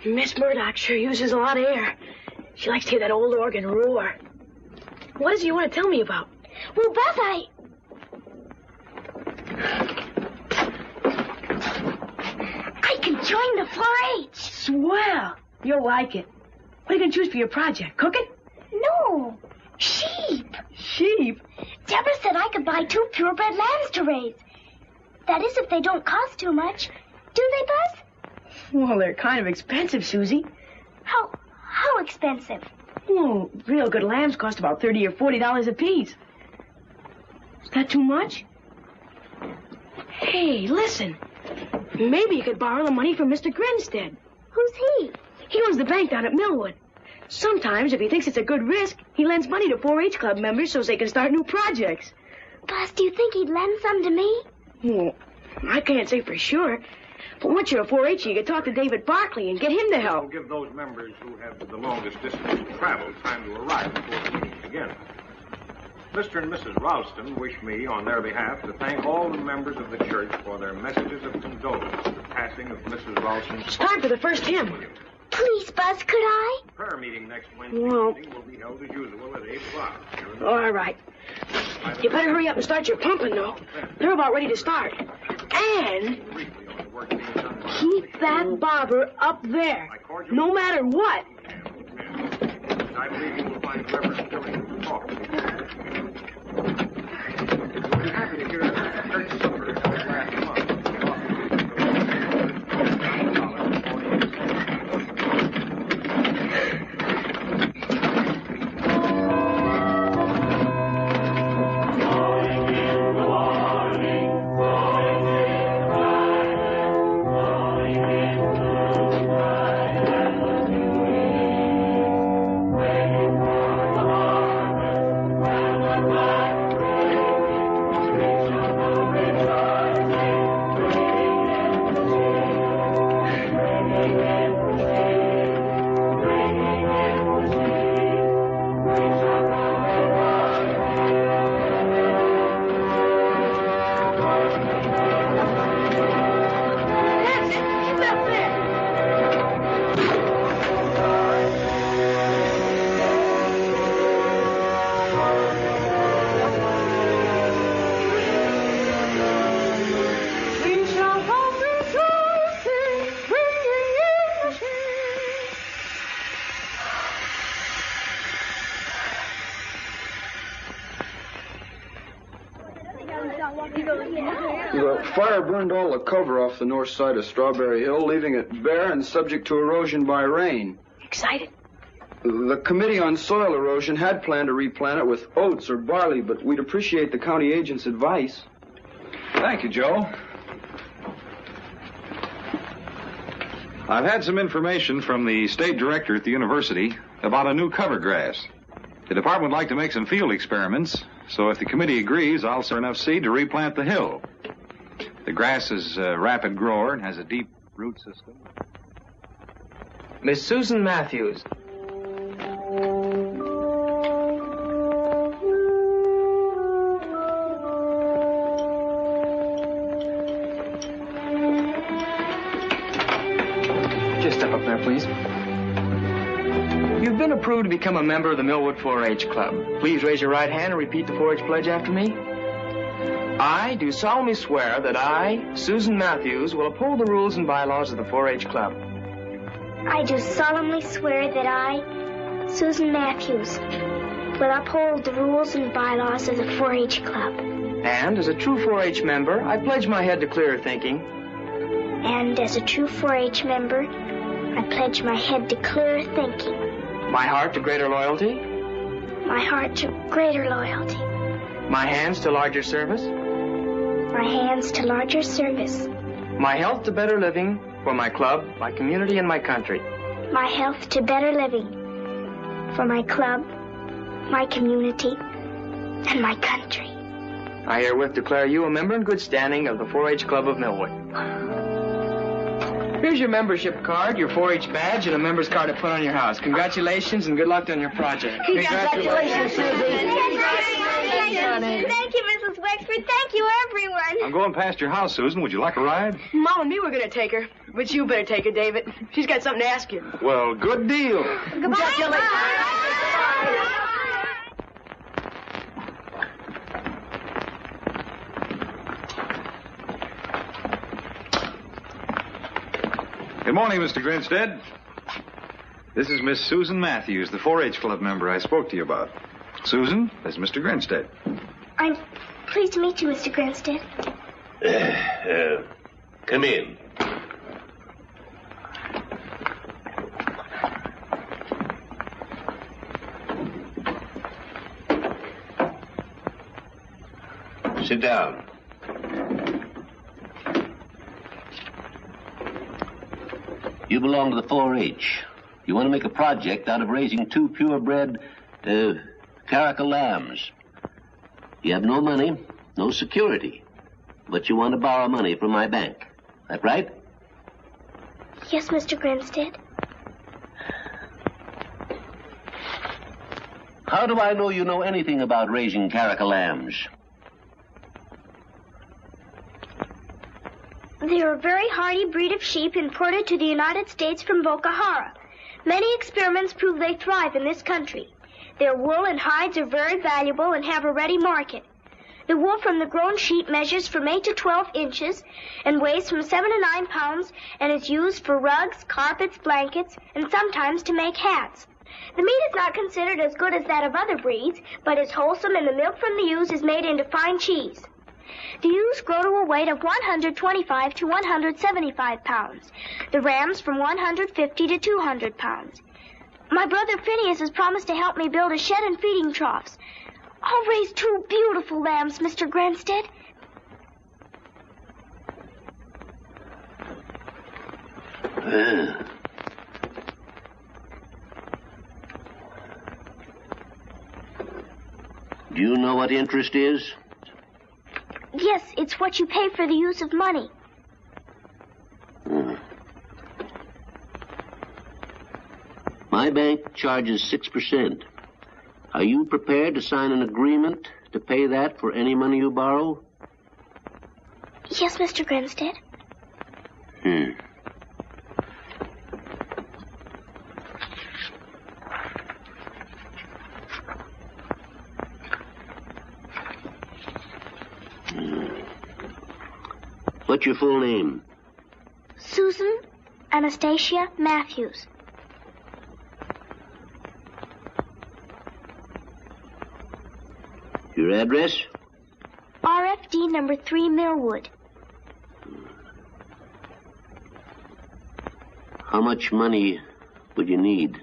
G: Miss Murdoch sure uses a lot of air. She likes to hear that old organ roar. What is it you want to tell me about?
B: Well, Buzz, I can join the 4-H.
G: Swell. You'll like it. What are you going to choose for your project? Cooking?
B: No. Sheep.
G: Sheep?
B: Deborah said I could buy 2 purebred lambs to raise. That is, if they don't cost too much. Do they, Buzz?
G: Well, they're kind of expensive, Susie.
B: How expensive?
G: Well, real good lambs cost about $30 or $40 apiece. Is that too much? Hey, listen. Maybe you could borrow the money from Mr. Grinstead.
B: Who's he?
G: He owns the bank down at Millwood. Sometimes, if he thinks it's a good risk, he lends money to 4-H club members so they can start new projects.
B: Buzz, do you think he'd lend some to me?
G: Well, I can't say for sure. But once you're a 4-H, you can talk to David Barkley and get him to help.
J: We'll give those members who have the longest distance to travel time to arrive before the meeting begins. Mr. and Mrs. Ralston wish me, on their behalf, to thank all the members of the church for their messages of condolence for the passing of Mrs. Ralston's...
G: It's time for the first hymn.
B: Please, Buzz, could I?
J: Prayer meeting next Wednesday evening will be held as usual at 8 o'clock.
G: All right. You better hurry up and start your pumping, though. They're about ready to start. And keep that bobber up there, no matter what.
J: I believe you will find the Reverend Billings talk. We'll be happy to hear a church supper last month.
K: The fire burned all the cover off the north side of Strawberry Hill, leaving it bare and subject to erosion by rain.
G: Excited?
K: The Committee on Soil Erosion had planned to replant it with oats or barley, but we'd appreciate the county agent's advice.
F: Thank you, Joe. I've had some information from the state director at the university about a new cover grass. The department would like to make some field experiments, so if the committee agrees, I'll send enough seed to replant the hill. The grass is a rapid grower and has a deep root system.
L: Miss Susan Matthews. approve to become a member of the Millwood 4-H Club? Please raise your right hand and repeat the 4-H pledge after me. I do solemnly swear that I, Susan Matthews, will uphold the rules and bylaws of the 4-H Club.
B: I do solemnly swear that I, Susan Matthews, will uphold the rules and bylaws of the 4-H Club.
L: And as a true 4-H member, I pledge my head to clearer thinking.
B: And as a true 4-H member, I pledge my head to clearer thinking.
L: My heart to greater loyalty.
B: My heart to greater loyalty.
L: My hands to larger service.
B: My hands to larger service.
L: My health to better living for my club, my community, and my country.
B: My health to better living for my club, my community, and my country.
L: I herewith declare you a member in good standing of the 4-H Club of Millwood. Here's your membership card, your 4-H badge, and a member's card to put on your house. Congratulations and good luck on your project.
B: Congratulations, Susie. Thank you, Mrs. Wexford. Thank you, everyone.
F: I'm going past your house, Susan. Would you like a ride?
G: Mom and me were going to take her, but you better take her, David. She's got something to ask you.
F: Well, good deal.
G: Goodbye.
F: Good morning, Mr. Grinstead. This is Miss Susan Matthews, the 4-H Club member I spoke to you about. Susan, that's Mr. Grinstead.
B: I'm pleased to meet you, Mr. Grinstead.
M: Come in. Sit down. You belong to the 4-H. You want to make a project out of raising 2 purebred, caracal lambs. You have no money, no security, but you want to borrow money from my bank. That right?
B: Yes, Mr. Grinstead.
M: How do I know you know anything about raising caracal lambs?
B: They are a very hardy breed of sheep imported to the United States from Bocahara. Many experiments prove they thrive in this country. Their wool and hides are very valuable and have a ready market. The wool from the grown sheep measures from 8 to 12 inches and weighs from 7 to 9 pounds and is used for rugs, carpets, blankets, and sometimes to make hats. The meat is not considered as good as that of other breeds, but is wholesome, and the milk from the ewes is made into fine cheese. The ewes grow to a weight of 125 to 175 pounds. The rams from 150 to 200 pounds. My brother Phineas has promised to help me build a shed and feeding troughs. I'll raise 2 beautiful lambs, Mr. Grinstead.
M: Do you know what interest is?
B: Yes, it's what you pay for the use of money.
M: My bank charges 6%. Are you prepared to sign an agreement to pay that for any money you borrow?
B: Yes, Mr. Grinstead.
M: What's your full name?
B: Susan Anastasia Matthews.
M: Your address?
B: RFD number 3 Millwood.
M: How much money would you need?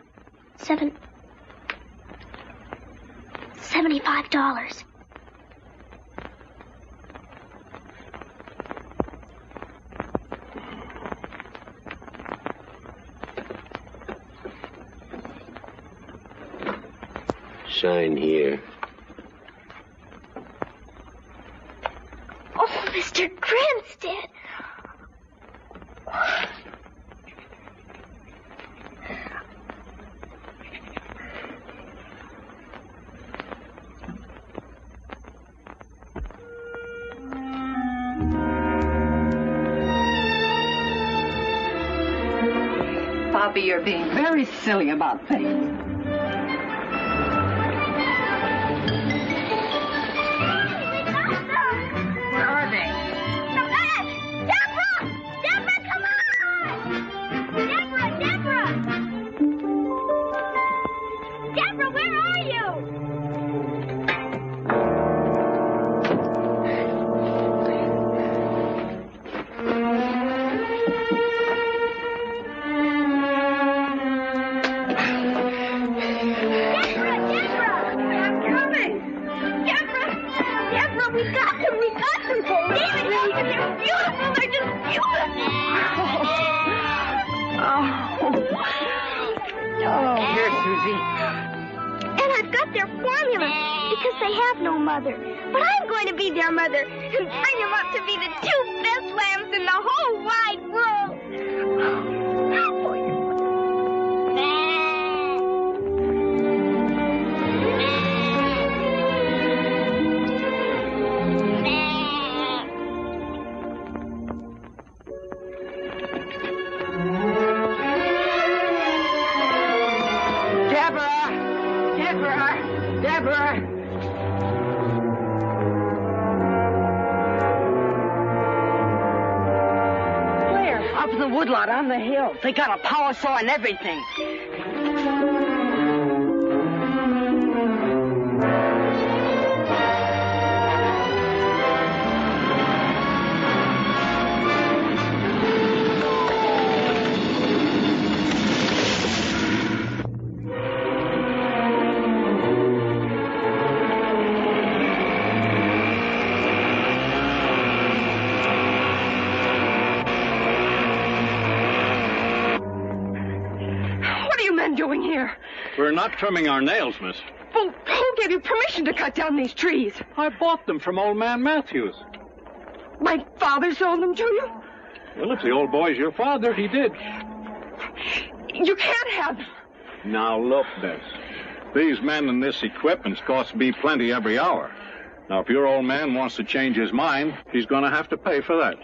B: $75.
M: Sign here.
B: Oh, Mr. Grinstead.
C: Poppy, you're being very silly about things.
A: Susie.
B: And I've got their formula because they have no mother. But I'm going to be their mother and bring them up to be the 2 best lambs in the whole wide world.
A: Deborah! Where? Up in the woodlot on the hill. They got a power saw and everything.
C: Doing here?
N: We're not trimming our nails, miss.
C: Well, who gave you permission to cut down these trees?
N: I bought them from old man Matthews.
C: My father sold them to you?
N: Well, if the old boy's your father, he did.
C: You can't have them.
N: Now, look, miss. These men and this equipment's cost me plenty every hour. Now, if your old man wants to change his mind, he's going to have to pay for that.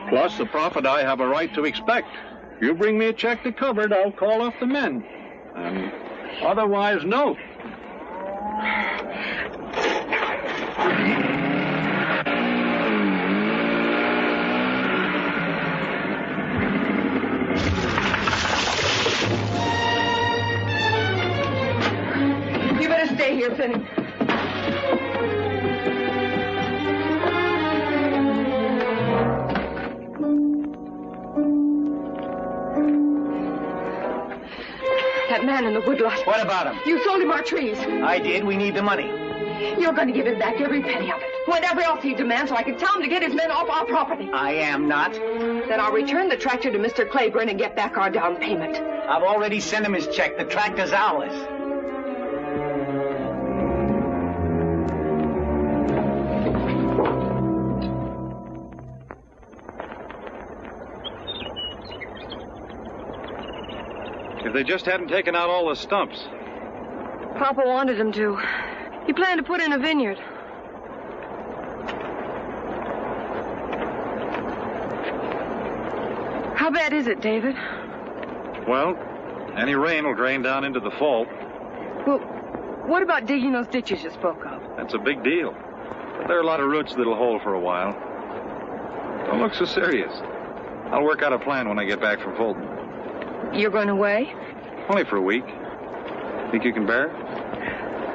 N: Plus, the profit I have a right to expect. You bring me a check to cover it, I'll call off the men. And otherwise, no.
C: You better stay here, Phineas. That man in the woodlot.
E: What about him?
C: You sold him our trees.
E: I did. We need the money.
C: You're going to give him back every penny of it. Whatever else he demands, so I can tell him to get his men off our property.
E: I am not.
C: Then I'll return the tractor to Mr. Claiborne and get back our down payment.
E: I've already sent him his check. The tractor's ours.
F: If they just hadn't taken out all the stumps.
C: Papa wanted him to. He planned to put in a vineyard. How bad is it, David?
F: Well, any rain will drain down into the fault.
C: Well, what about digging those ditches you spoke of?
F: That's a big deal. But there are a lot of roots that'll hold for a while. Don't look so serious. I'll work out a plan when I get back from Fulton.
C: You're going away?
F: Only for a week. Think you can bear it?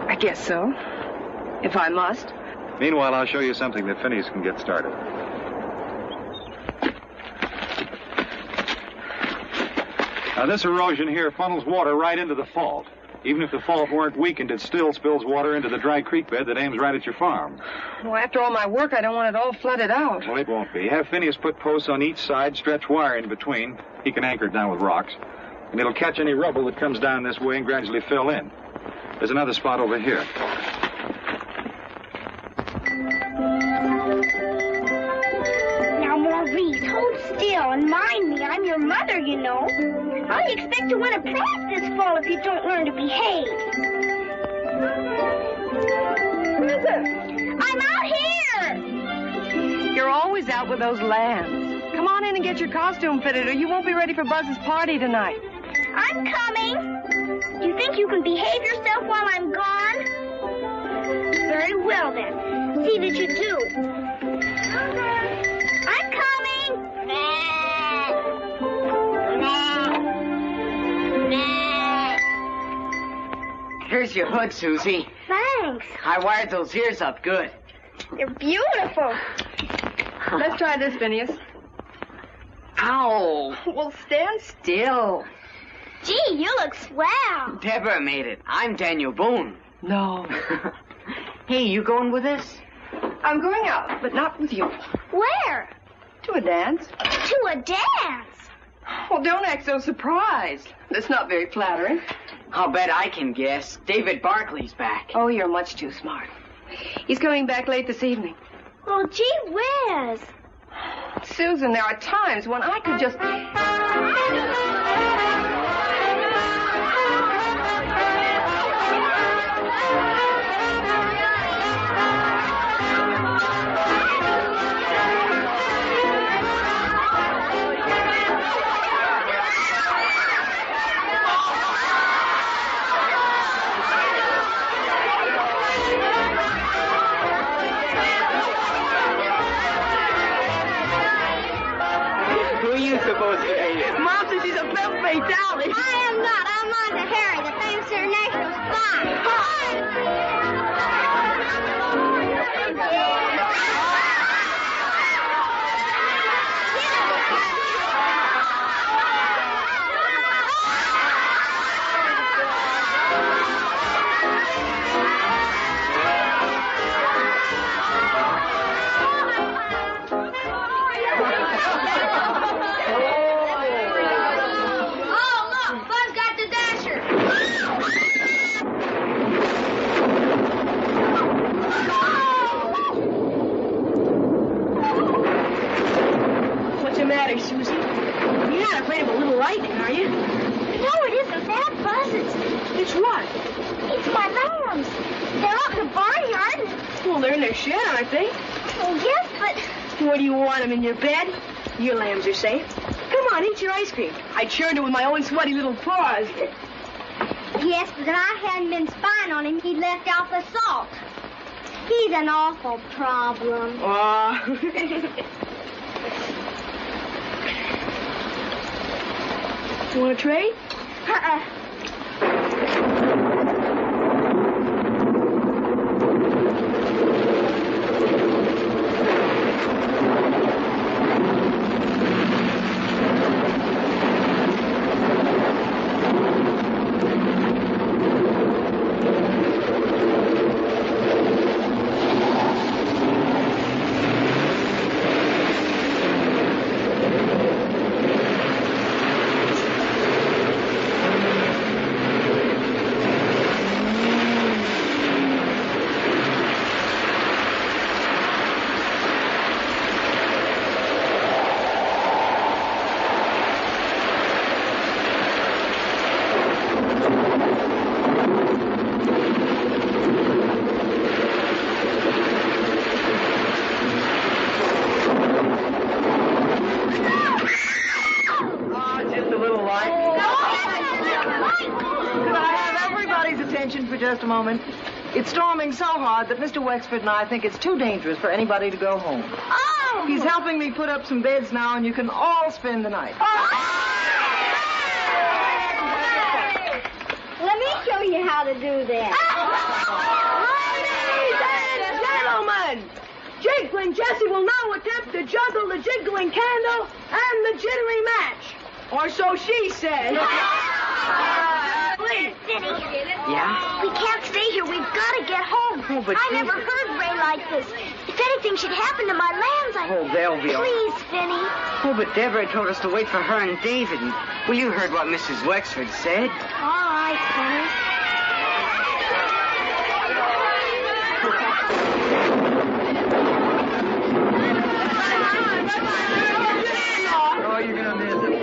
C: I guess so. If I must.
F: Meanwhile, I'll show you something that Phineas can get started. Now, this erosion here funnels water right into the fault. Even if the fault weren't weakened, it still spills water into the dry creek bed that aims right at your farm.
C: Well, after all my work, I don't want it all flooded out.
F: Well, it won't be. Have Phineas put posts on each side, stretch wire in between. He can anchor it down with rocks. And it'll catch any rubble that comes down this way and gradually fill in. There's another spot over here.
B: Now, Maurice, hold still and mind me. I'm your mother, you know. How do you expect to win a prize this fall if you don't learn to behave?
C: Who is it?
B: I'm out here!
C: You're always out with those lambs. Come on in and get your costume fitted, or you won't be ready for Buzz's party tonight.
B: I'm coming. Do you think you can behave yourself while I'm gone? Very well, then. See that you do. I'm coming.
A: Here's your hood, Susie.
B: Thanks.
A: I wired those ears up good.
B: They're beautiful.
C: Let's try this, Phineas.
A: Ow.
C: Well, stand still.
B: Gee, you look swell.
A: Deborah made it. I'm Daniel Boone.
C: No.
A: Hey, you going with us?
C: I'm going out, but not with you.
B: Where?
C: To a dance.
B: To a dance?
C: Well, don't act so surprised. That's not very flattering.
A: I'll bet I can guess. David Barkley's back.
C: Oh, you're much too smart. He's coming back late this evening.
B: Oh, gee whiz.
C: Susan, there are times when I could just...
A: Supposed to be.
G: Mom says she's a femme fatale.
B: I am not. I'm on to Harry, the famous international spy.
G: Susie. You're not afraid of a little lightning, are you?
B: No, it isn't that, Buzz.
G: It's what?
B: It's my lambs. They're up in the barnyard.
G: Well, they're in their shed, aren't they?
B: Well, yes, but...
G: What, do you want them in your bed? Your lambs are safe. Come on, eat your ice cream. I churned it with my own sweaty little paws.
B: Yes, but if I hadn't been spying on him, he'd left out the salt. He's an awful problem.
G: Oh. You want to trade?
O: Just a moment. It's storming so hard that Mr. Wexford and I think it's too dangerous for anybody to go home.
B: Oh!
O: He's helping me put up some beds now, and you can all spend the night.
B: Let me show you how to do that.
G: Ladies and gentlemen, Jiggling Jessie will now attempt to juggle the jiggling candle and the jittery match. Or so she said.
B: Please, Vinny.
A: Yeah?
B: We can't stay here. We've got to get home.
A: Oh, but
B: I never heard Ray like this. If anything should happen to my lambs,
A: Oh, they'll be all right.
B: Please, Vinny.
A: Oh, but Deborah told us to wait for her and David. And, well, you heard what Mrs. Wexford said.
B: All right, Vinny.
O: Oh, you're going to miss it.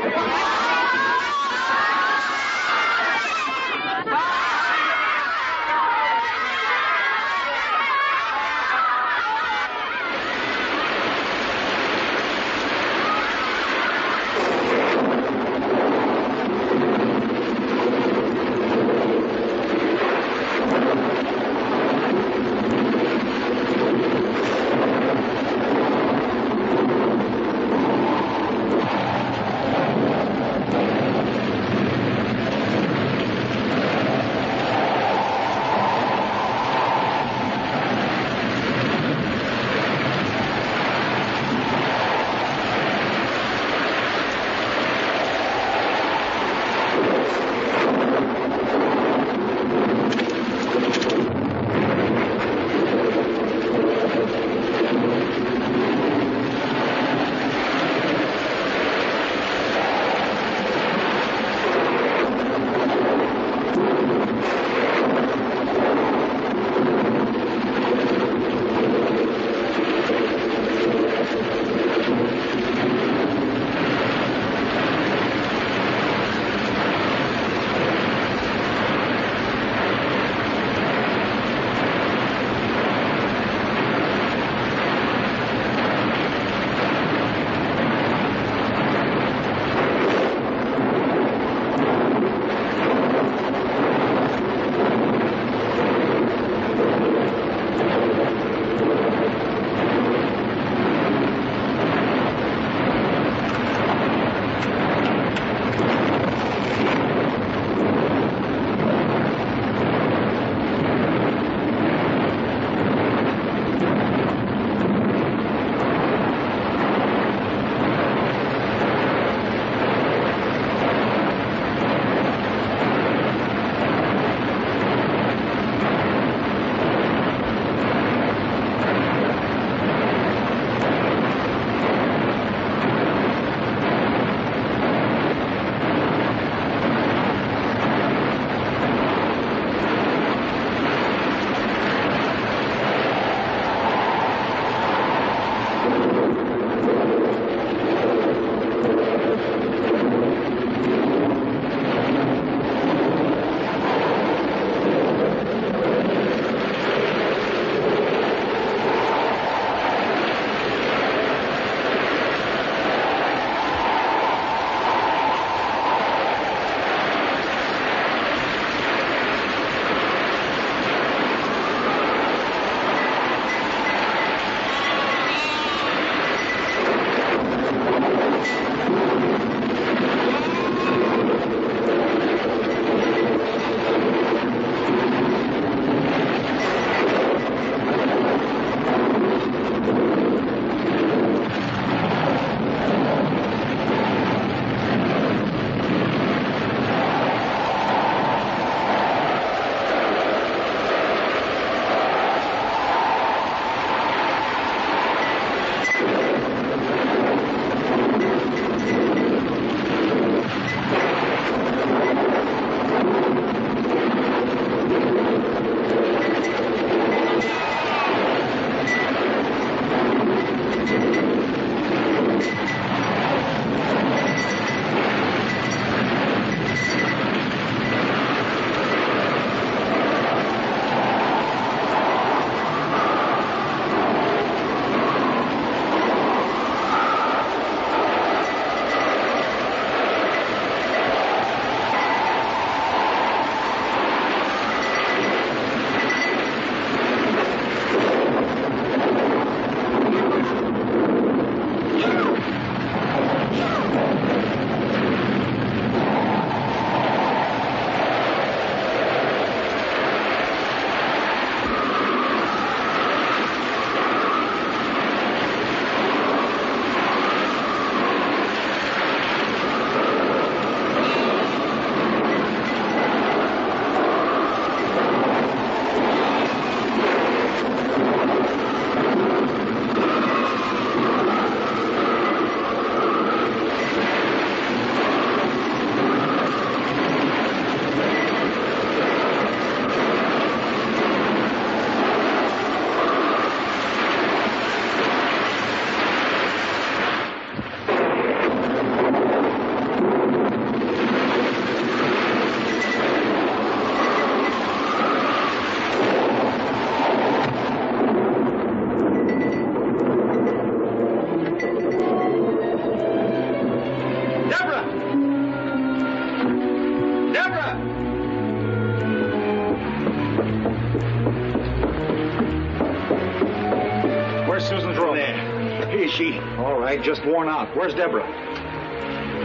N: right, just worn out. Where's Deborah?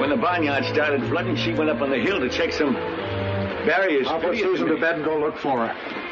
E: When the barnyard started flooding, she went up on the hill to check some barriers.
N: I'll put Susan to bed and go look for her.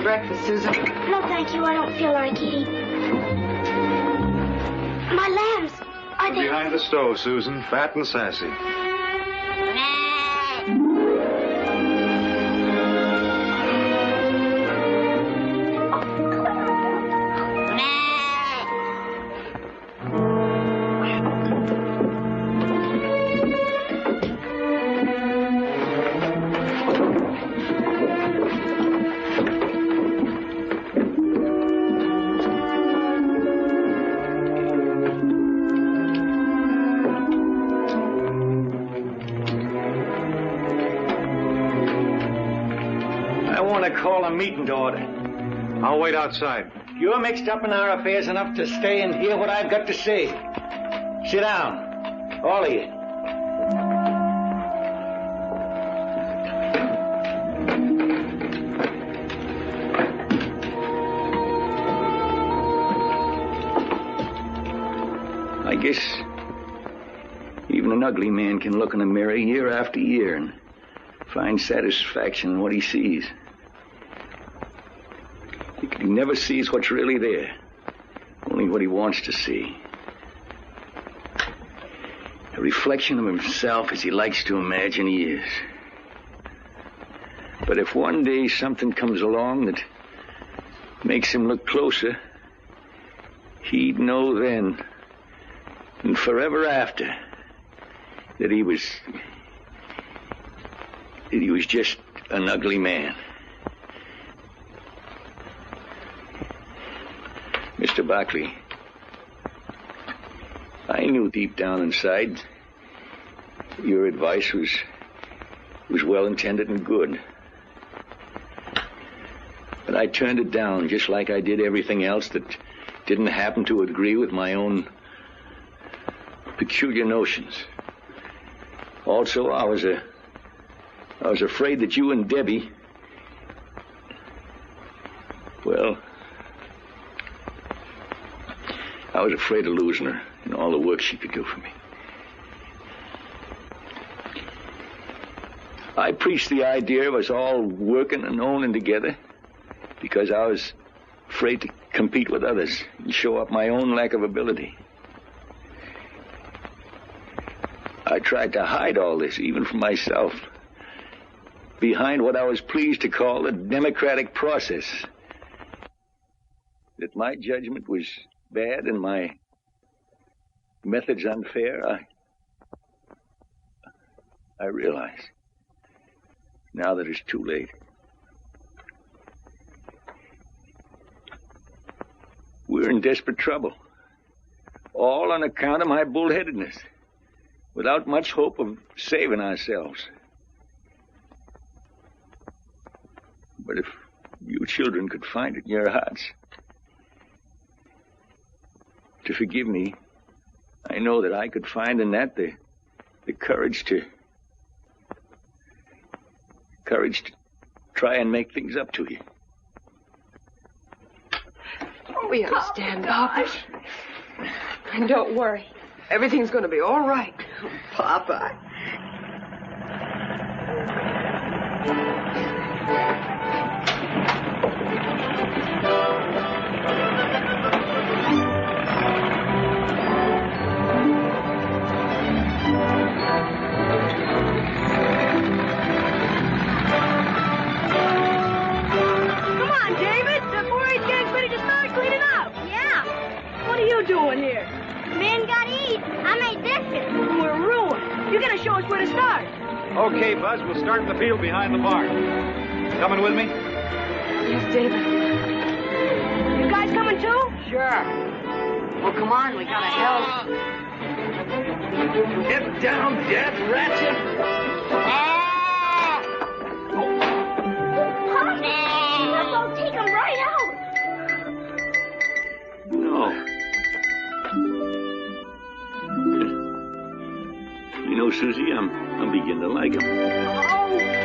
C: Breakfast, Susan.
B: No, thank you. I don't feel like eating. My lambs, are they...
F: Behind the stove, Susan. Fat and sassy.
E: Meeting to order.
F: I'll wait outside.
E: You're mixed up in our affairs enough to stay and hear what I've got to say. Sit down, all of you. I guess even an ugly man can look in a mirror year after year and find satisfaction in what he sees. He never sees what's really there, only what he wants to see. A reflection of himself as he likes to imagine he is. But if one day something comes along that makes him look closer, he'd know then and forever after that he was just an ugly man. Mr. Barkley, I knew deep down inside your advice was well-intended and good. But I turned it down just like I did everything else that didn't happen to agree with my own peculiar notions. Also, I was afraid that you and Debbie, well, I was afraid of losing her and all the work she could do for me. I preached the idea of us all working and owning together because I was afraid to compete with others and show up my own lack of ability. I tried to hide all this, even from myself, behind what I was pleased to call the democratic process. That my judgment was bad and my methods unfair, I realize now that it's too late. We're in desperate trouble, all on account of my bullheadedness, without much hope of saving ourselves. But if you children could find it in your hearts to forgive me, I know that I could find in that the courage to try and make things up to you.
C: We understand, Papa. And don't worry. Everything's going to be all right.
O: Papa.
G: Doing here?
B: Men gotta eat. I made biscuits.
G: We're ruined. You gotta show us where to start.
F: Okay, Buzz, we'll start in the field behind the barn. Coming with me?
C: Yes, David.
G: You guys coming too?
A: Sure. Well, come on, we gotta help.
E: Get down, dead ratchet!
B: Papa, take him right out.
E: No. You know, Susie, I'm beginning to like him.
B: Oh.